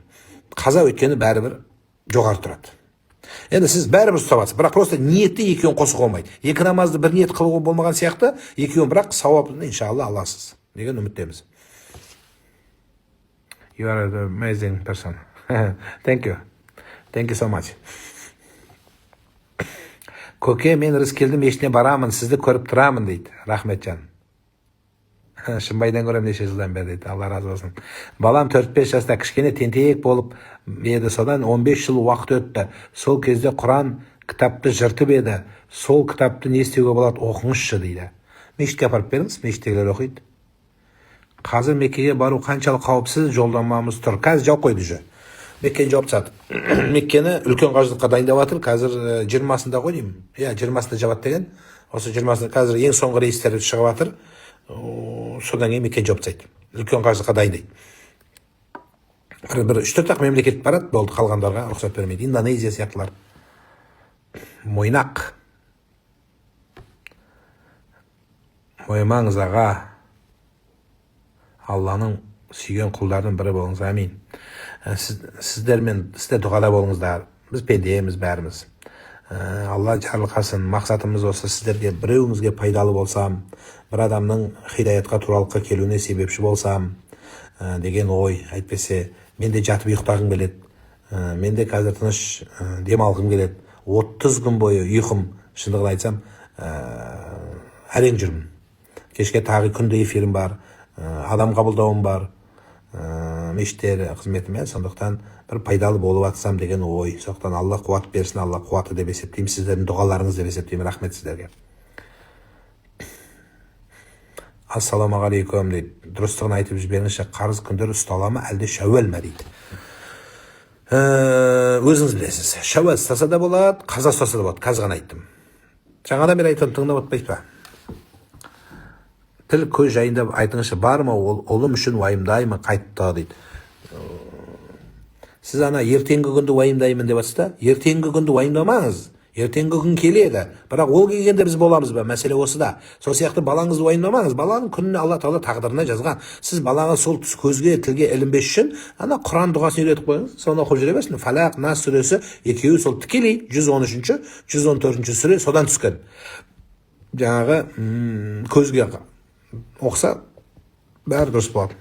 Қаза өткені бәрібір жоғары тұрады. Енді сіз бәрібір ұстап жатсыз, бірақ просто ниетті екеуін қосуға болмайды. Екі намазды бір ниет қылуға болмаған сияқты, екеуін бірақ сауабын иншалла аласыз деген үміттеміз. You are an amazing person. Thank you so much. Көке, мен Рыскелді мешітіне барамын, сізді көріп тұрамын дейді. Рахметжан. Шымбайдан көрем неше жылдан бері дейді. Алла разы болсын. Балам 4-5 жаста кішкене тентек болып еді, содан 15 жыл уақыт өтті. Сол кезде Құран кітапты жыртып еді. Сол кітапты не істеуге болады, оқыңызшы дейді. Мешітке апарып беріңіз, мешіттегілер оқиды. Қазір Меккеге бару қаншалық қауіпсіз, жолдамамыз тұр. Қазір жауып қойды же. Меккені жауып тастады. Меккені үлкен қажылыққа дайындап жатыр. Қазір 20-сында ғой деймін. Иә, 20-сында жабады деген. Осы 20-сында қазір ең соңғы рейстер шығып жатыр. Содан кейін Меккені жауып тастайды. Үлкен қажылыққа дайындайды. Бір 3-4 мемлекет барады, болды, қалғандарға рұқсат бермейді. Индонезия сияқтылар. Мойнақ. Мойымаңыз аға. Алланың сүйген құлдардың бірі болыңыз, амин. Сіздер дұғада болыңыздар. Біз пендеміз бәріміз. Алла жарылқасын. Мақсатымыз осы, сіздерге біреуіңізге пайдалы болсам, бір адамның хидаятқа, туралыққа келуіне себепші болсам деген ой. Әйтпесе, мен де жатып ұйықтағым келеді. Мен де қазір тыныш демалғым келеді. 30 күн бойы ұйқым, шындығын айтсам, әрең жүрмін. Кешке тағы күнде эфирім бар. Адам қабылдауым бар, мешіттер қызметімен, сондықтан бір пайдалы болып атсам деген ой. Сондықтан Алла қуат берсін, Алла қуаты деп есептеймін, сіздердің дұғаларыңыз деп есептеймін. Рахмет сіздерге. Ассаламағалейкум дейді. Дұрыстығын айтып жіберіңізші, қарыз күндер ұстала ма, әлде шәуәл ме дейді. Өзіңіз білесіз. Шәуәл ұстаса да болады, қаза ұстаса да болады. Қазір ғана айттым. Жаңадан бері айтып тыңдап отпайсыз ба? Тіл көз жайында айтыңызшы, бар ма, олым үшін уайымдаймын, қайтты дейді. Сіз ана ертеңгі күнді уайымдаймын деп жатсыз да, ертеңгі күнді уайымдамаңыз. Ертеңгі күн келеді. Бірақ ол келгенде біз боламыз ба? Мәселе осы да. Сол сияқты балаңызды уайымдамаңыз. Баланың күніне Алла Тағала тағдырына жазған. Сіз балаға сол көзге, тілге ілінбес үшін ана Құран дұғасын үйретіп қойыңыз. Соны оқып жүре берсін. Фалақ, Нас сүресі екеуі сол тікелей 113-ші, 114-ші сүре содан түскен. Жаңағы көзге оқса бәрі дұрыс болады.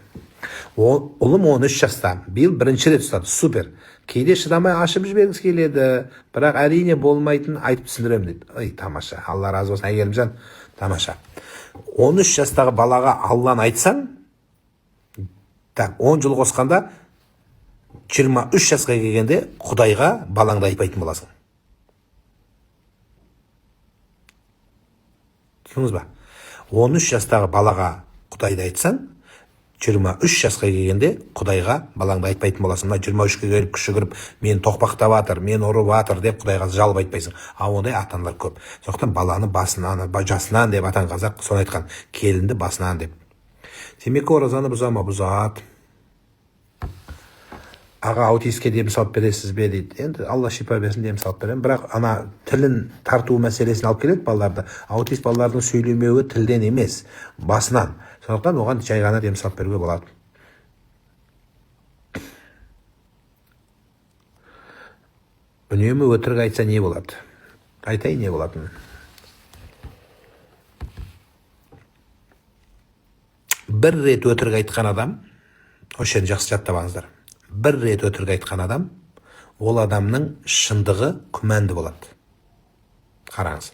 Ұлым 13 жаста, биыл бірінші рет ұстады, супер. Кейде шыдамай ашып жібергісі келеді, бірақ әрине болмайтын айтып түсіндіремін дейді. Ой, тамаша, Алла разы болсын, әйгерімжан, тамаша. 13 жастағы балаға Алланы айтсаң, 10 жыл қосқанда 23 жасқа келгенде Құдайға балаңды айтпайтын боласың. Түсіңіз ба? 13 жастағы балаға Құдайды айтсаң, 23 жасқа келгенде Құдайға балаңды айтпайтын боласың. 23-ке келіп күші кіріп, мен тоқпақтап атыр, мен ұрып атыр деп Құдайға жалып айтпайсың. Ондай ата-аналар көп. Сондықтан баланы басынан, жасынан деп атан қазақ соны айтқан, келінді басынан деп. Темекі оразаны бұза ма? Бұзады. Аға, аутистке дем салып бересіз бе дейді. Енді Алла шипа берсін, дем салып беремін. Бірақ ана тілін тарту мәселесін алып келеді балаларды. Аутист балалардың сөйлемеуі тілден емес, басынан. Сондықтан оған жай ғана дем салып беруге болады. үнемі өтірік айтса не болады? Айтайын, не болатын? Бір рет өтірік айтқан адам, осы жерін жақсы жаттап алыңыздар. Бір рет өтірік айтқан адам, ол адамның шындығы күмәнді болады. Қараңыз.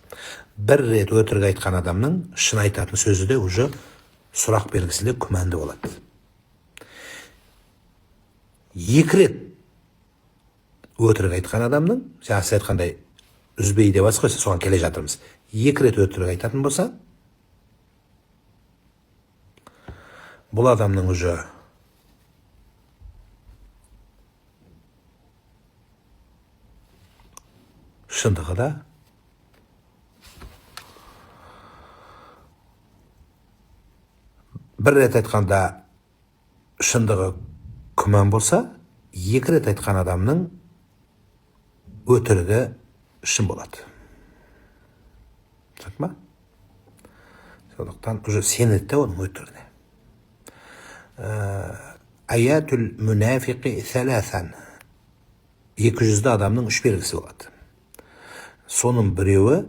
Бір рет өтірік айтқан адамның шын айтатын сөзі де уже сұрақ белгісінде күмәнді болады. Екі рет өтірік айтқан адамның, жаңа айтқандай үзбей деп жатсыз ғой, соған келе жатырмыз. Екі рет өтірік айтатын болса, бұл адамның уже шындығы да бір рет айтқанда шындығы күмән болса, екі рет айтқан адамның өтірігі шын болады. Түсінді ма? Сондықтан уже сенеді де оның өтірігіне. Аятул мунафиқи саласан. 200 адамның 3 белгісі болады. Соның біреуі,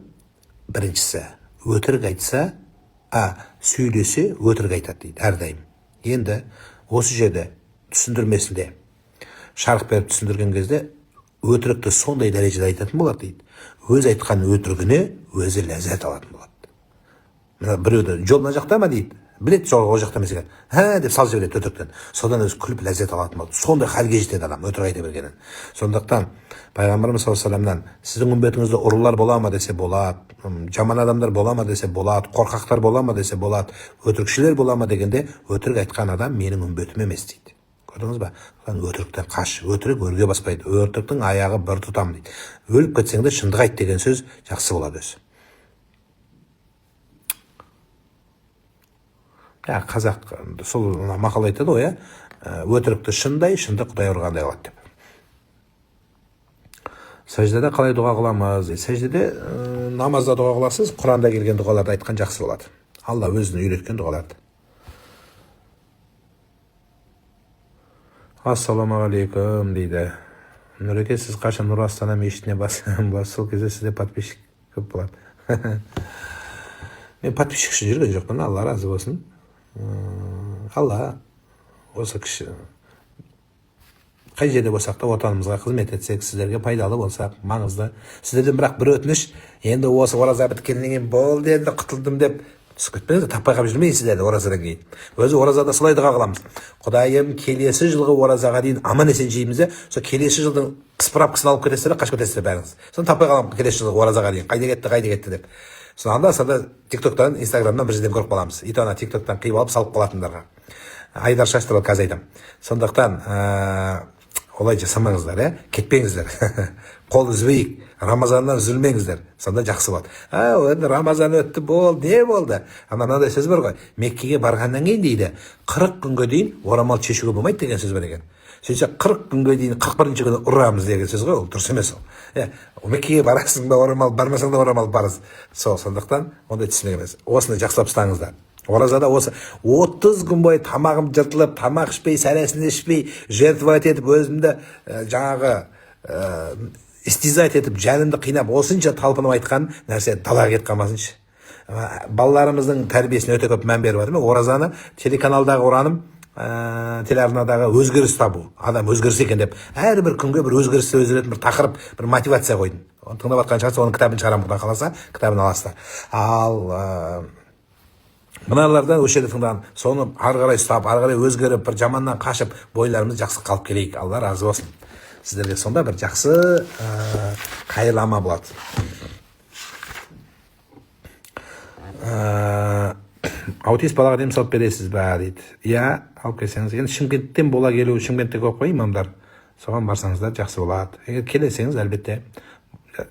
біріншісі, өтірік айтса, сөйлесе өтірік айтады дейді, әрдайым. Енді осы жерде түсіндірмесінде шарқ беріп түсіндірген кезде өтірікті сондай дәрежеде айтатын болады дейді. Өз айтқан өтірігіне өзі ләззат алатын болады. Мына біреуді жолына жақта ма дейді, білет жол о жақта емес екен. Деп сал жібереді өтіріктен. Содан өзі күліп ләззат алатын болады. Сондай халге жетеді адам өтірік айта бергенін. Сондықтан пайғамбарымыз саллаллаху алейхи вассаламнан сіздің үмбетіңізде ұрылар бола ма десе болады, жаман адамдар бола ма десе болады, қорқақтар бола ма десе болады, өтірікшілер бола ма дегенде, өтірік айтқан адам менің үмбетім емес дейді. Көрдіңіз ба? Өтіріктен қаш. Өтірік өрге баспайды. Өтіріктің аяғы бір тұтам дейді. Өліп кетсең де шындық айт деген сөз жақсы болады өзі. Қазақ сол мақал айтады ғой, өтірікті шындай, шындық Құдай ұрғандай алады деп. Сәждеде қалай дұға қыламыз? Сәждеде намазда дұға қыласыз, Құранда келген дұғаларды айтқан жақсы болады. Алла өзінің үйреткен дұғаларды. Ассаламағалейкум дейді. Нұреке, сіз қашан Нұр Астана мешітіне басып, сол кезде сізде подписчик көп болады. Мен подписчик үшін жүрген жоқпын, Алла разы болсын. Алла осы кіші қай жерде болсақ та отанымызға қызмет етсек, сіздерге пайдалы болсақ, маңызды. Сіздерден бірақ бір өтініш, енді осы ораза біткеннен кейін болды, енді құтылдым деп түсіп кетпеңіздер, таппай қалып жүрмейін сіздерді оразадан кейін. Өзі оразада солай дұға қыламыз. Құдайым, келесі жылғы оразаға дейін аман есен жейміз де, сол келесі жылдың справкасын алып кетесіздер, қашып кетесіздер бәріңіз. Соны таппай қаламыз келесі жылғы оразаға дейін. Қайда кетті деп. Сонда тиктоктан, инстаграмнан бір жерден көріп қаламыз. И то ана тиктоктан қиып алып салып қалатындарға. Айдар Шаш туралы қазір айтамын. Сондықтан олай жасамаңыздар, кетпеңіздер. Қол үзбейік, Рамазаннан үзілмеңіздер. Сонда жақсы болады. Енді Рамазан өтті, болды, не болды? Мынандай сөз бар ғой, Меккеге барғаннан кейін дейді, 40 күнге дейін орамал шешуге болмайды деген сөз бар екен. Сөйтсе 40 күнге дейін 41-ші күні ұрамыз деген сөз ғой, ол дұрыс емес ол. Меккеге барасың ба орамал, бармасаң да орамал парыз. Сондықтан ондай түсінік емес. Осыны жақсылап ұстаңыздар. Оразада осы 30 күн бойы тамағым жыртылып, тамақ ішпей, сәресін ішпей, жертвовать етіп, өзімді жаңағы истизат етіп, жанымды қинап, осынша талпынып айтқан нәрсе далаға кетіп қалмасыншы. Балаларымыздың тәрбиесіне өте көп мән беріп жатырмын. Оразаны телеканалдағы ұраным, телеарнадағы өзгеріс табу. Адам өзгеріс екен деп, әрбір күнге бір өзгерісті өзгеретін бір тақырып, бір мотивация қойдым. Оны тыңдап жатқан шығарсыз, оның кітабын шығарамын, Құдай қаласа, кітабын аласыздар. Ал мыналардан осы жерде тыңдаған, соны ары қарай ұстап, ары қарай өзгеріп, бір жаманнан қашып, бойларымыз жақсы қалып келейік. Алла разы болсын. Сіздерге сонда бір жақсы қайырлама болады. Аутист балаға дем салып бересіз бе дейді. Алып келсеңіз. Енді Шымкенттен бола келу, Шымкентте көп қой имамдар. Соған барсаңыздар жақсы болады. Егер келесеңіз, әлбетте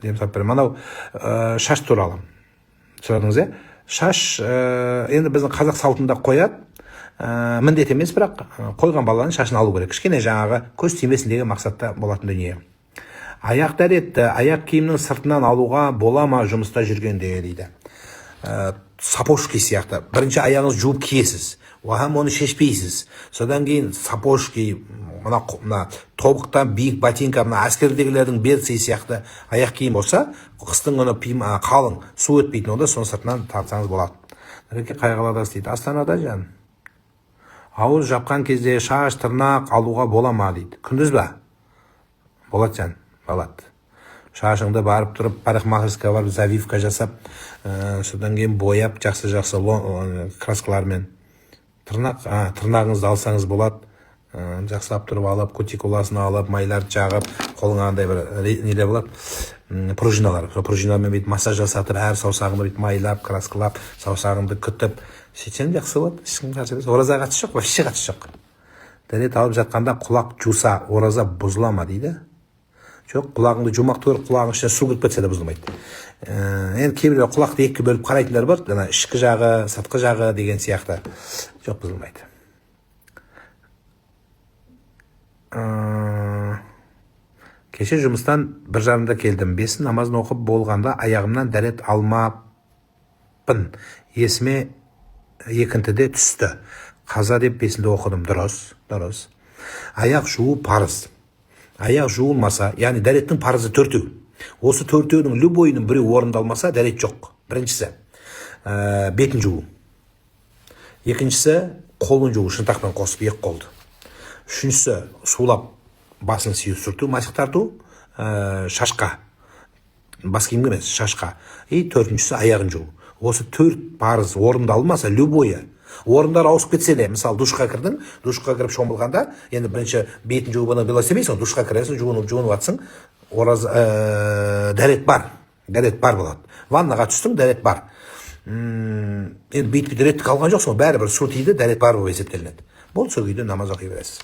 дем салып беремін. Анау шаш туралы сұрадыңыз, шаш енді біздің қазақ салтында қояды, міндет емес, бірақ қойған баланың шашын алу керек. Кішкене жаңағы көз тимесін деген мақсатта болатын дүние. Аяқ дәретті аяқ киімнің сыртынан алуға бола ма жұмыста жүргенде дейді. сапожки сияқты. Бірінші аяғыңыз жуып киесіз. Оған оны шешпейсіз. Содан кейін сапожки, мына тобықтан биік ботинка, мына әскердегілердің берцей сияқты аяқ киім болса, қыстың күні қалың, су өтпейтін онда соны сыртынан тартсаңыз болады. Нұреке қай қаладасыз дейді? Астанада жан. Ауыз жапқан кезде шаш, тырнақ алуға бола ма дейді. Күндіз ба? Болады жан, болады. Шашыңды барып тұрып, парикмахерская барып, завивка жасап, содан кейін бояп, жақсы-жақсы краскалармен. Тырнағыңызды алсаңыз болады. Жақсылап тұрып алып, кутикуласын алып, майларды жағып, қолыңа андай бір нелер болады. Пружиналар. Пружиналармен бейт массаж жасатып, әр саусағыңды бейт майлап, краскалап, саусағыңды күтіп. Сөйтсең жақсы болады. Ешкім қарсы. Ораза қатысы жоқ, вообще қатысы жоқ. Дәрет алып жатқанда құлақ жуса, ораза бұзыла ма дейді? Жоқ, құлағыңды жумақ көріп, құлағың ішіне су кіріп кетсе де бұзылмайды. Енді кейбіреулер құлақты екіге бөліп қарайтындар бар, ішкі жағы, сыртқы жағы деген сияқты. Жоқ, бұзылмайды. Кеше жұмыстан 1:30-да келдім. 5 намазын оқып болғанда аяғымнан дәрет алмаппын. Есіме екінтіде түсті. Қаза деп 5-де оқыдым. Дұрыс. Аяқ жуу парыз. Аяқ жуылмаса, яғни дәреттің парызы 4. Осы 4-дің любойының бірі орындалмаса, дәрет жоқ. Біріншісі бетін жуу. Екіншісі қолын жуу, шынтақпен қосып екі қолды. Үшіншісі сулап басын сүйіп сүрту, масық тарту, шашқа. Бас киімге емес, шашқа. И төртіншісі аяғын жуу. Осы 4 парыз орындалмаса, любойы орындар ауысып кетсе де, мысалы душқа кірдің, душқа кіріп шомылғанда, енді бірінші бетін жуыбаны белостемейсің, душқа кіресің, жуынып атсың, дәрет бар болады. Ваннаға түстің, дәрет бар. Енді бет реттік алған жоқсың, бәрі бір су тиді, дәрет бар болып есептелінеді. Бұл сол күйде намаз оқи бересіз.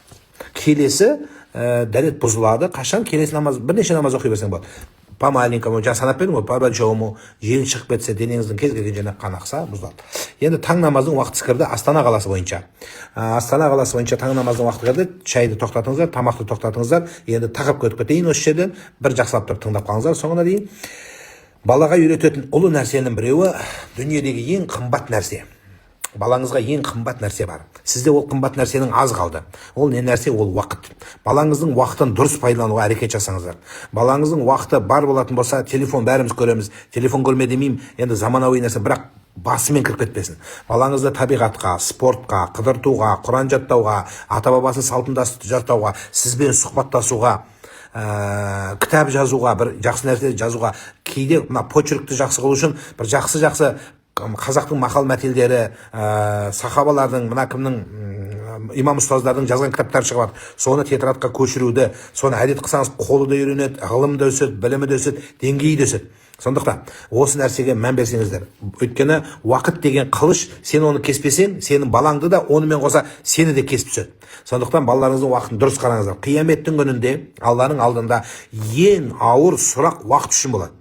Келесі дәрет бұзылады, қашан келесі намаз, бірнеше намаз оқи берсең болады. По-маленькому, жаңа санап бердім ғой, по-большому, жел шығып кетсе, денеңіздің кез келген жеріне қан ақса, бұзылады. Енді таң намазың уақыты кірді Астана қаласы бойынша. Астана қаласы бойынша таң намазың уақыты кірді, шайды тоқтатыңыздар, тамақты тоқтатыңыздар. Енді тақырып көтіп кетейін осы жерден, бір жақсылап тұрып тыңдап қалыңыздар. Соңына дейін балаға үйрететін ұлы нәрсенің біреуі дүниедегі ең қымбат нәрсе. Балаңызға ең қымбат нәрсе бар. Сізде ол қымбат нәрсенің аз қалды. Ол не нәрсе? Ол уақыт. Балаңыздың уақытын дұрыс пайдалануға әрекет жасаңыздар. Балаңыздың уақыты бар болатын болса, телефон бәріміз көреміз. Телефон көрме демеймін, енді заманауи нәрсе, бірақ басымен кіріп кетпесін. Балаңызды табиғатқа, спортқа, қыдыртуға, Құран жаттауға, ата-бабасын салтында жаттауға, сізбен сұхбаттасуға, кітап жазуға, бір жақсы нәрсе жазуға, кейде мына почеркті жақсы қылу үшін бір жақсы қазақтың мақал мәтелдері, сахабалардың, мына кімнің, имам ұстаздардың жазған кітаптар шығады. Соны тетрадқа көшіруді, соны әдет қылсаңыз, қолы да үйренеді, ғылым да өседі, білімі да өседі, деңгейі де өседі. Сондықтан осы нәрсеге мән берсеңіздер. Өйткені уақыт деген қылыш, сен оны кеспесең, сенің балаңды да онымен қоса сені де кесіп түседі. Сондықтан балаларыңыздың уақытын дұрыс қараңыздар. Қияметтің күнінде Алланың алдында ең ауыр сұрақ уақыт үшін болады.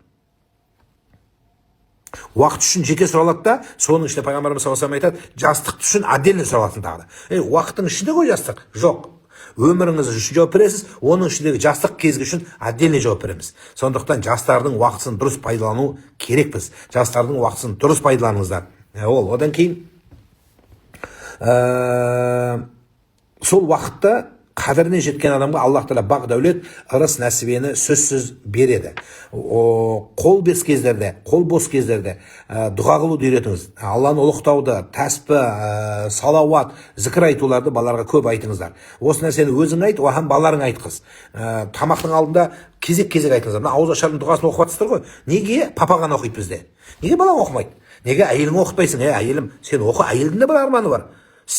Уақыт үшін жеке сұралады да, соның ішінде пайғамбарымыз саллаллаху алейхи вассалам айтады, жастық үшін отдельно сұралатын тағы да. Уақыттың ішінде ғой жастық? Жоқ. Өміріңіз үшін жауап бересіз, оның ішіндегі жастық кезгі үшін отдельно жауап береміз. Сондықтан жастардың уақытын дұрыс пайдалану керекпіз. Жастардың уақытын дұрыс пайдаланыңыздар. Одан кейін сол уақытта қадіріне жеткен адамға Аллах Тағала бақ дәулет, ырыс нәсібені сөзсіз береді. Қол бос кездерде дұға қылуды үйретіңіз. Алланы ұлықтауды, тәспі, салауат, зікір айтуларды балаларға көп айтыңыздар. Осы нәрсені өзің айт, оған балаларың айтқыз. Тамақтың алдында кезек айтыңыздар. Ауыз ашардың дұғасын оқып жатсыздар ғой. Неге папа ғана оқиды бізде? Неге балаң оқымайды? Неге әйелің оқытпайсың? Әйелім, сен оқы, әйелдің де бір арманы бар.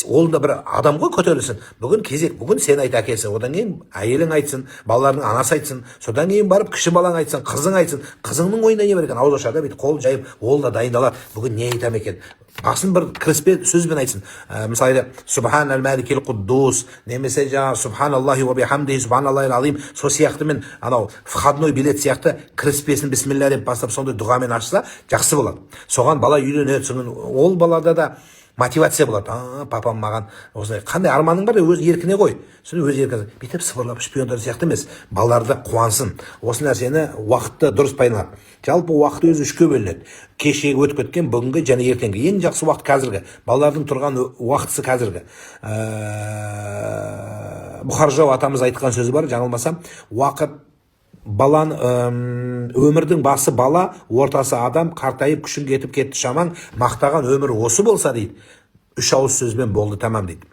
Ол да бір адам ғой, көтерілсін. Бүгін сен айт әкесі, одан кейін әйелің айтсын, балалардың анасы айтсын, содан кейін барып кіші балаң айтсын, қызың айтсын. Қызыңның ойында не бар екен? Ауыз ашарда бүйтіп қол жайып, ол да дайындалады. Бүгін не айтам екен? Басын бір кіріспе сөзбен айтсын. Мысалы, Субханал Маликил Қуддус, немесе жаңа Субханаллахи ва бихамдихи Субханаллахил азим, сол сияқты мен анау входной билет сияқты кіріспесін бисмилля деп бастап сондай дұғамен ашса жақсы болады. Соған бала үйренеді. Ол балада да мотивация болады. Папам маған осылай, қандай арманың бар, өз еркіне қой. Соны өз еркіне. Бүйтіп сыбырлап шпиондар сияқты емес. Балаларды қуансын. Осы нәрсені уақытты дұрыс пайдаланып. Жалпы уақыт өзі үшке бөлінеді. Кешегі өтіп кеткен, бүгінгі және ертеңгі. Ең жақсы уақыт қазіргі. Балалардың тұрған уақытысы қазіргі. Бұхар Жырау атамыз айтқан сөзі бар, жаңылмасам, уақыт өмірдің басы бала, ортасы адам, қартайып күшің кетіп кетті шамаң, мақтаған өмір осы болса дейді. 3 ауыз сөзбен болды тамам дейді.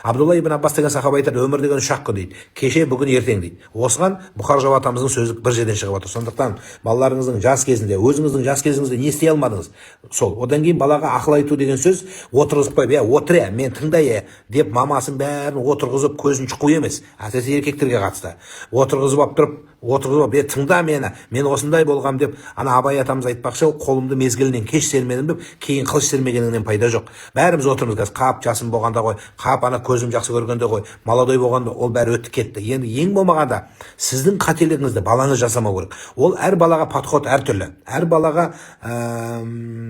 Абдулла ибн Аббас деген сахаба айтады, өмір деген 3 күн дейді. Кеше, бүгін, ертең дейді. Осыған Бұхар Жырау атамыздың сөзі бір жерден шығып отыр. Сондықтан балаларыңыздың жас кезінде, өзіңіздің жас кезіңізде не істей алмадыңыз? Сол. Одан кейін балаға ақыл айту деген сөз отырғызып қойып, отыр, мен тыңдай деп мамасын бәрін отырғызып көзін шұқу емес. Әсіресе еркектерге қатысты. Отырғызып алып тұрып, тыңда мені, мен осындай болғам деп, ана Абай атамыз айтпақшы, қолымды мезгілінен кеш сермедім деп, кейін қылыш сермегеніңнен пайда жоқ. Бәріміз отырмыз қазір, қап жасым болғанда ғой, қап ана көзім жақсы көргенде ғой, молодой болғанда, ол бәрі өтіп кетті. Енді ең болмағанда сіздің қателігіңізді балаңыз жасамау керек. Ол әр балаға подход әртүрлі. Әр балаға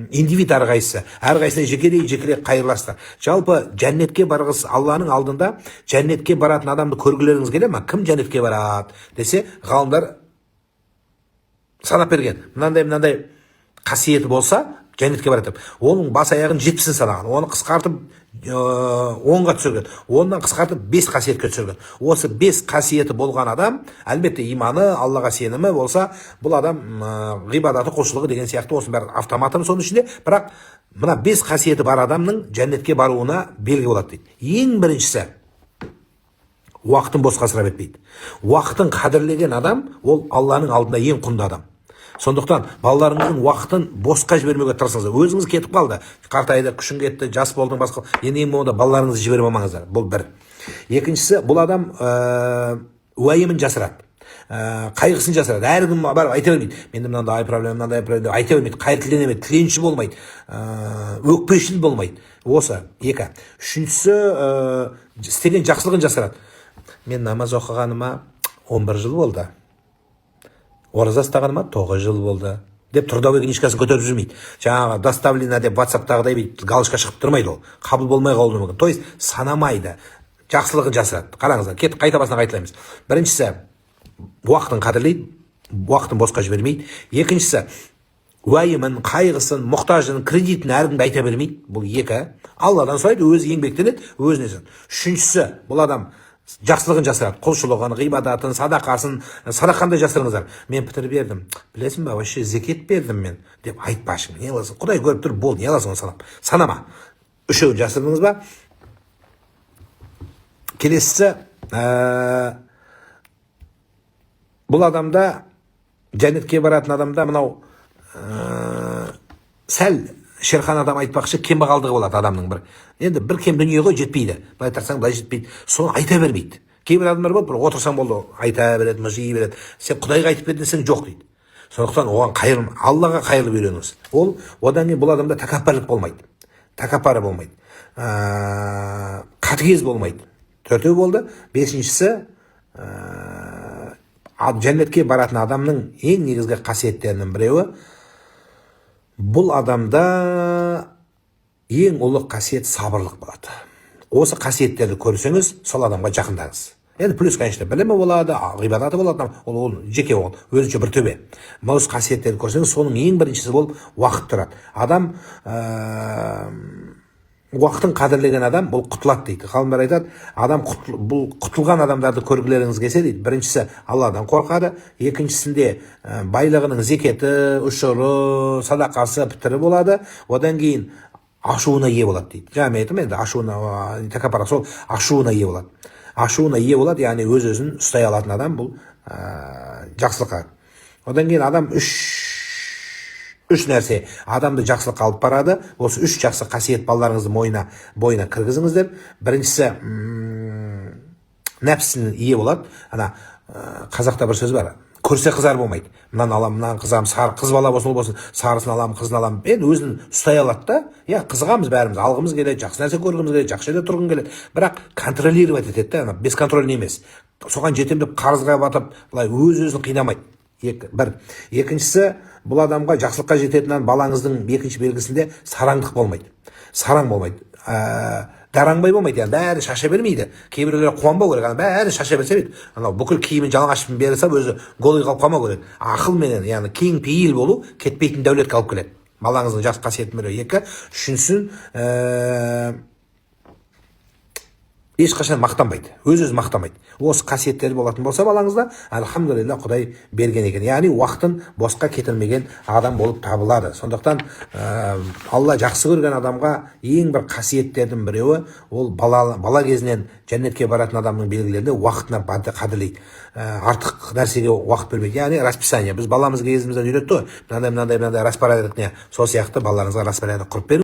индивид әрқайсысы, әрқайсысына жекелей қайырластыр. Жалпы жәннетке барғыз, Алланың алдында жәннетке баратын адамды көргілеріңіз келе ма? Кім жәннетке барады десе, ғалымдар санап берген. Мынандай қасиеті болса, жәннетке барады. Оның бас аяғын 70-ін санаған. Оны қысқартып 10-ға түсірген. Онdan қысқартып 5 қасиетке түсірген. Осы 5 қасиеті болған адам, әлбетте иманы, Аллаға сенімі болса, бұл адам ғибадаты, құлшылығы деген сияқты осы бәрі автоматом соның ішінде, бірақ мына 5 қасиеті бар адамның жәннетке баруына белгі болады дейді. Ең біріншісі, уақытын босқа ысырап етпейді. Уақытын қадірлеген адам, ол Алланың алдында ең құнды адам. Сондықтан балаларыңыздың уақытын босқа жібермеуге тырысыңыз. Өзіңіз кетіп қалды, қартайды, күшің кетті, жас болдың басқа. Енді болғанда балаларыңызды жіберіп алмаңыздар. Бұл бір. Екіншісі, бұл адам уайымын жасырады. Қайғысын жасырады. Әр күн барып айта бермейді. Менде мынандай проблема деп айта бермейді. Қайыртіленемейді, тіленші болмайды, өкпешіл болмайды. Осы екі. Үшіншісі, істеген жақсылығын жасырады. Мен намаз оқығаныма 11 жыл болды. Ораза ұстағаныма 9 жыл болды деп трудовой книжкасын көтеріп жүрмейді. Жаңағы доставлено деп WhatsApp-тағыдай бүйтіп галочка шығып тұрмайды ол. Қабыл болмай қалуы мүмкін. То есть санамайды. Жақсылығын жасырады. Қараңыздар, кетіп қайта басына қайталаймыз. Біріншісі, уақытын қадірлейді, уақытын босқа жібермейді. Екіншісі, уайымын, қайғысын, мұқтажын, кредитін әркімге айта бермейді. Бұл екі. Алладан сұрайды, өзі еңбектенеді, өзіне. Үшіншісі, бұл адам жақсылығын жасырады, құлшылығын, ғибадатын, садақасын. Садақаны жасырыңыздар. Мен пітір бердім, білесің бе, вообще зекет бердім мен деп айтпашы. Не аласың? Құдай көріп тұр, бол, не аласың оны санама. Үшеуін жасырдыңыз ба? Келесісі, бұл адамда, жәннетке баратын адамда мынау сәл Шерхан адам айтпақшы, кембағалдығы болады адамның бір. Енді бір кем дүние ғой, жетпейді. Былай тартсаң былай жетпейді. Соны айта бермейді. Кейбір адамдар болады, бір отырсаң болды, айта береді, мыжи береді. Сен Құдайға айтып бердің, сен жоқ дейді. Сондықтан оған қайыр, Аллаға қайырлы үйреніңіз. Ол одан кейін бұл адамда тәкаппарлық болмайды. Тәкаппары болмайды. Қатыгез болмайды. Төртеу болды. Бесіншісі, жәннетке баратын адамның ең негізгі қасиеттерінің біреуі, бұл адамда ең ұлы қасиет сабырлық болады. Осы қасиеттерді көрсеңіз, сол адамға жақындаңыз. Енді плюс, конечно, білімі болады, ғибадаты болады, ол жеке ол, өзінше бір төбе. Осы қасиеттерді көрсеңіз, соның ең біріншісі болып уақыт тұрады. Адам уақытын қадірлеген адам бұл құтылады дейді. Ғалымдар айтады, адам бұл құтылған адамдарды көргілеріңіз келсе дейді. Біріншісі Алладан қорқады, екіншісінде байлығының зекеті, ұшыры, садақасы, пітірі болады. Одан кейін ашуына ие болады дейді. Жаңа мен айтам енді ашуына, тәкаппар, сол ашуына ие болады. Ашуына ие болады, яғни өз-өзін ұстай алатын адам бұл жақсылыққа. Одан кейін адам үш нәрсе адамды жақсылыққа алып барады. Осы үш жақсы қасиет балаларыңызды бойына кіргізіңіздер. Біріншісі, нәпсінің ие болады. Ана қазақта бір сөз бар. Көрсе қызар болмайды. Мынаны алам, мынаны қызам, сары қыз бала болсын, ол болсын, сарысын алам, қызын алам. Енді өзін ұстай алады да. Я, қызығамыз бәріміз, алғымыз келеді, жақсы нәрсе көргіміз келеді, жақсы жерде тұрғым келеді. Бірақ контролировать етеді, ана бесконтрольный емес. Соған жетем деп қарызға батып, былай өз-өзін қинамайды. Бір. Екіншісі, бұл адамға жақсылыққа жететінен балаңыздың екінші белгісінде сараңдық болмайды. Сараң болмайды. дараңбай болмайды, яғни бәрі шаша бермейді. Кейбіреулер қуанбау керек, бәрі шаша берсе дейді. Анау бүкіл киімін жалаңаш бере салып өзі голый қалып қалмау керек. Ақылменен, яғни кең пейіл болу кетпейтін дәулетке алып келеді. Балаңыздың жақсы қасиетін бірі. Екі, үшіншісін ешқашан мақтанбайды, өз-өзі мақтамайды. Осы қасиеттері болатын болса балаңызда, альхамдулилля, Құдай берген екен. Яғни уақытын босқа кетірмеген адам болып табылады. Сондықтан Алла жақсы көрген адамға ең бір қасиеттердің біреуі, ол бала кезінен жәннетке баратын адамның белгілерінде уақытына қадірлейді. Артық нәрсеге уақыт бермейді. Яғни расписание. Біз баламызға кезімізден үйретті ғой. Мынандай распорядок, сол сияқты балаларыңызға распорядок құрып беріңіз.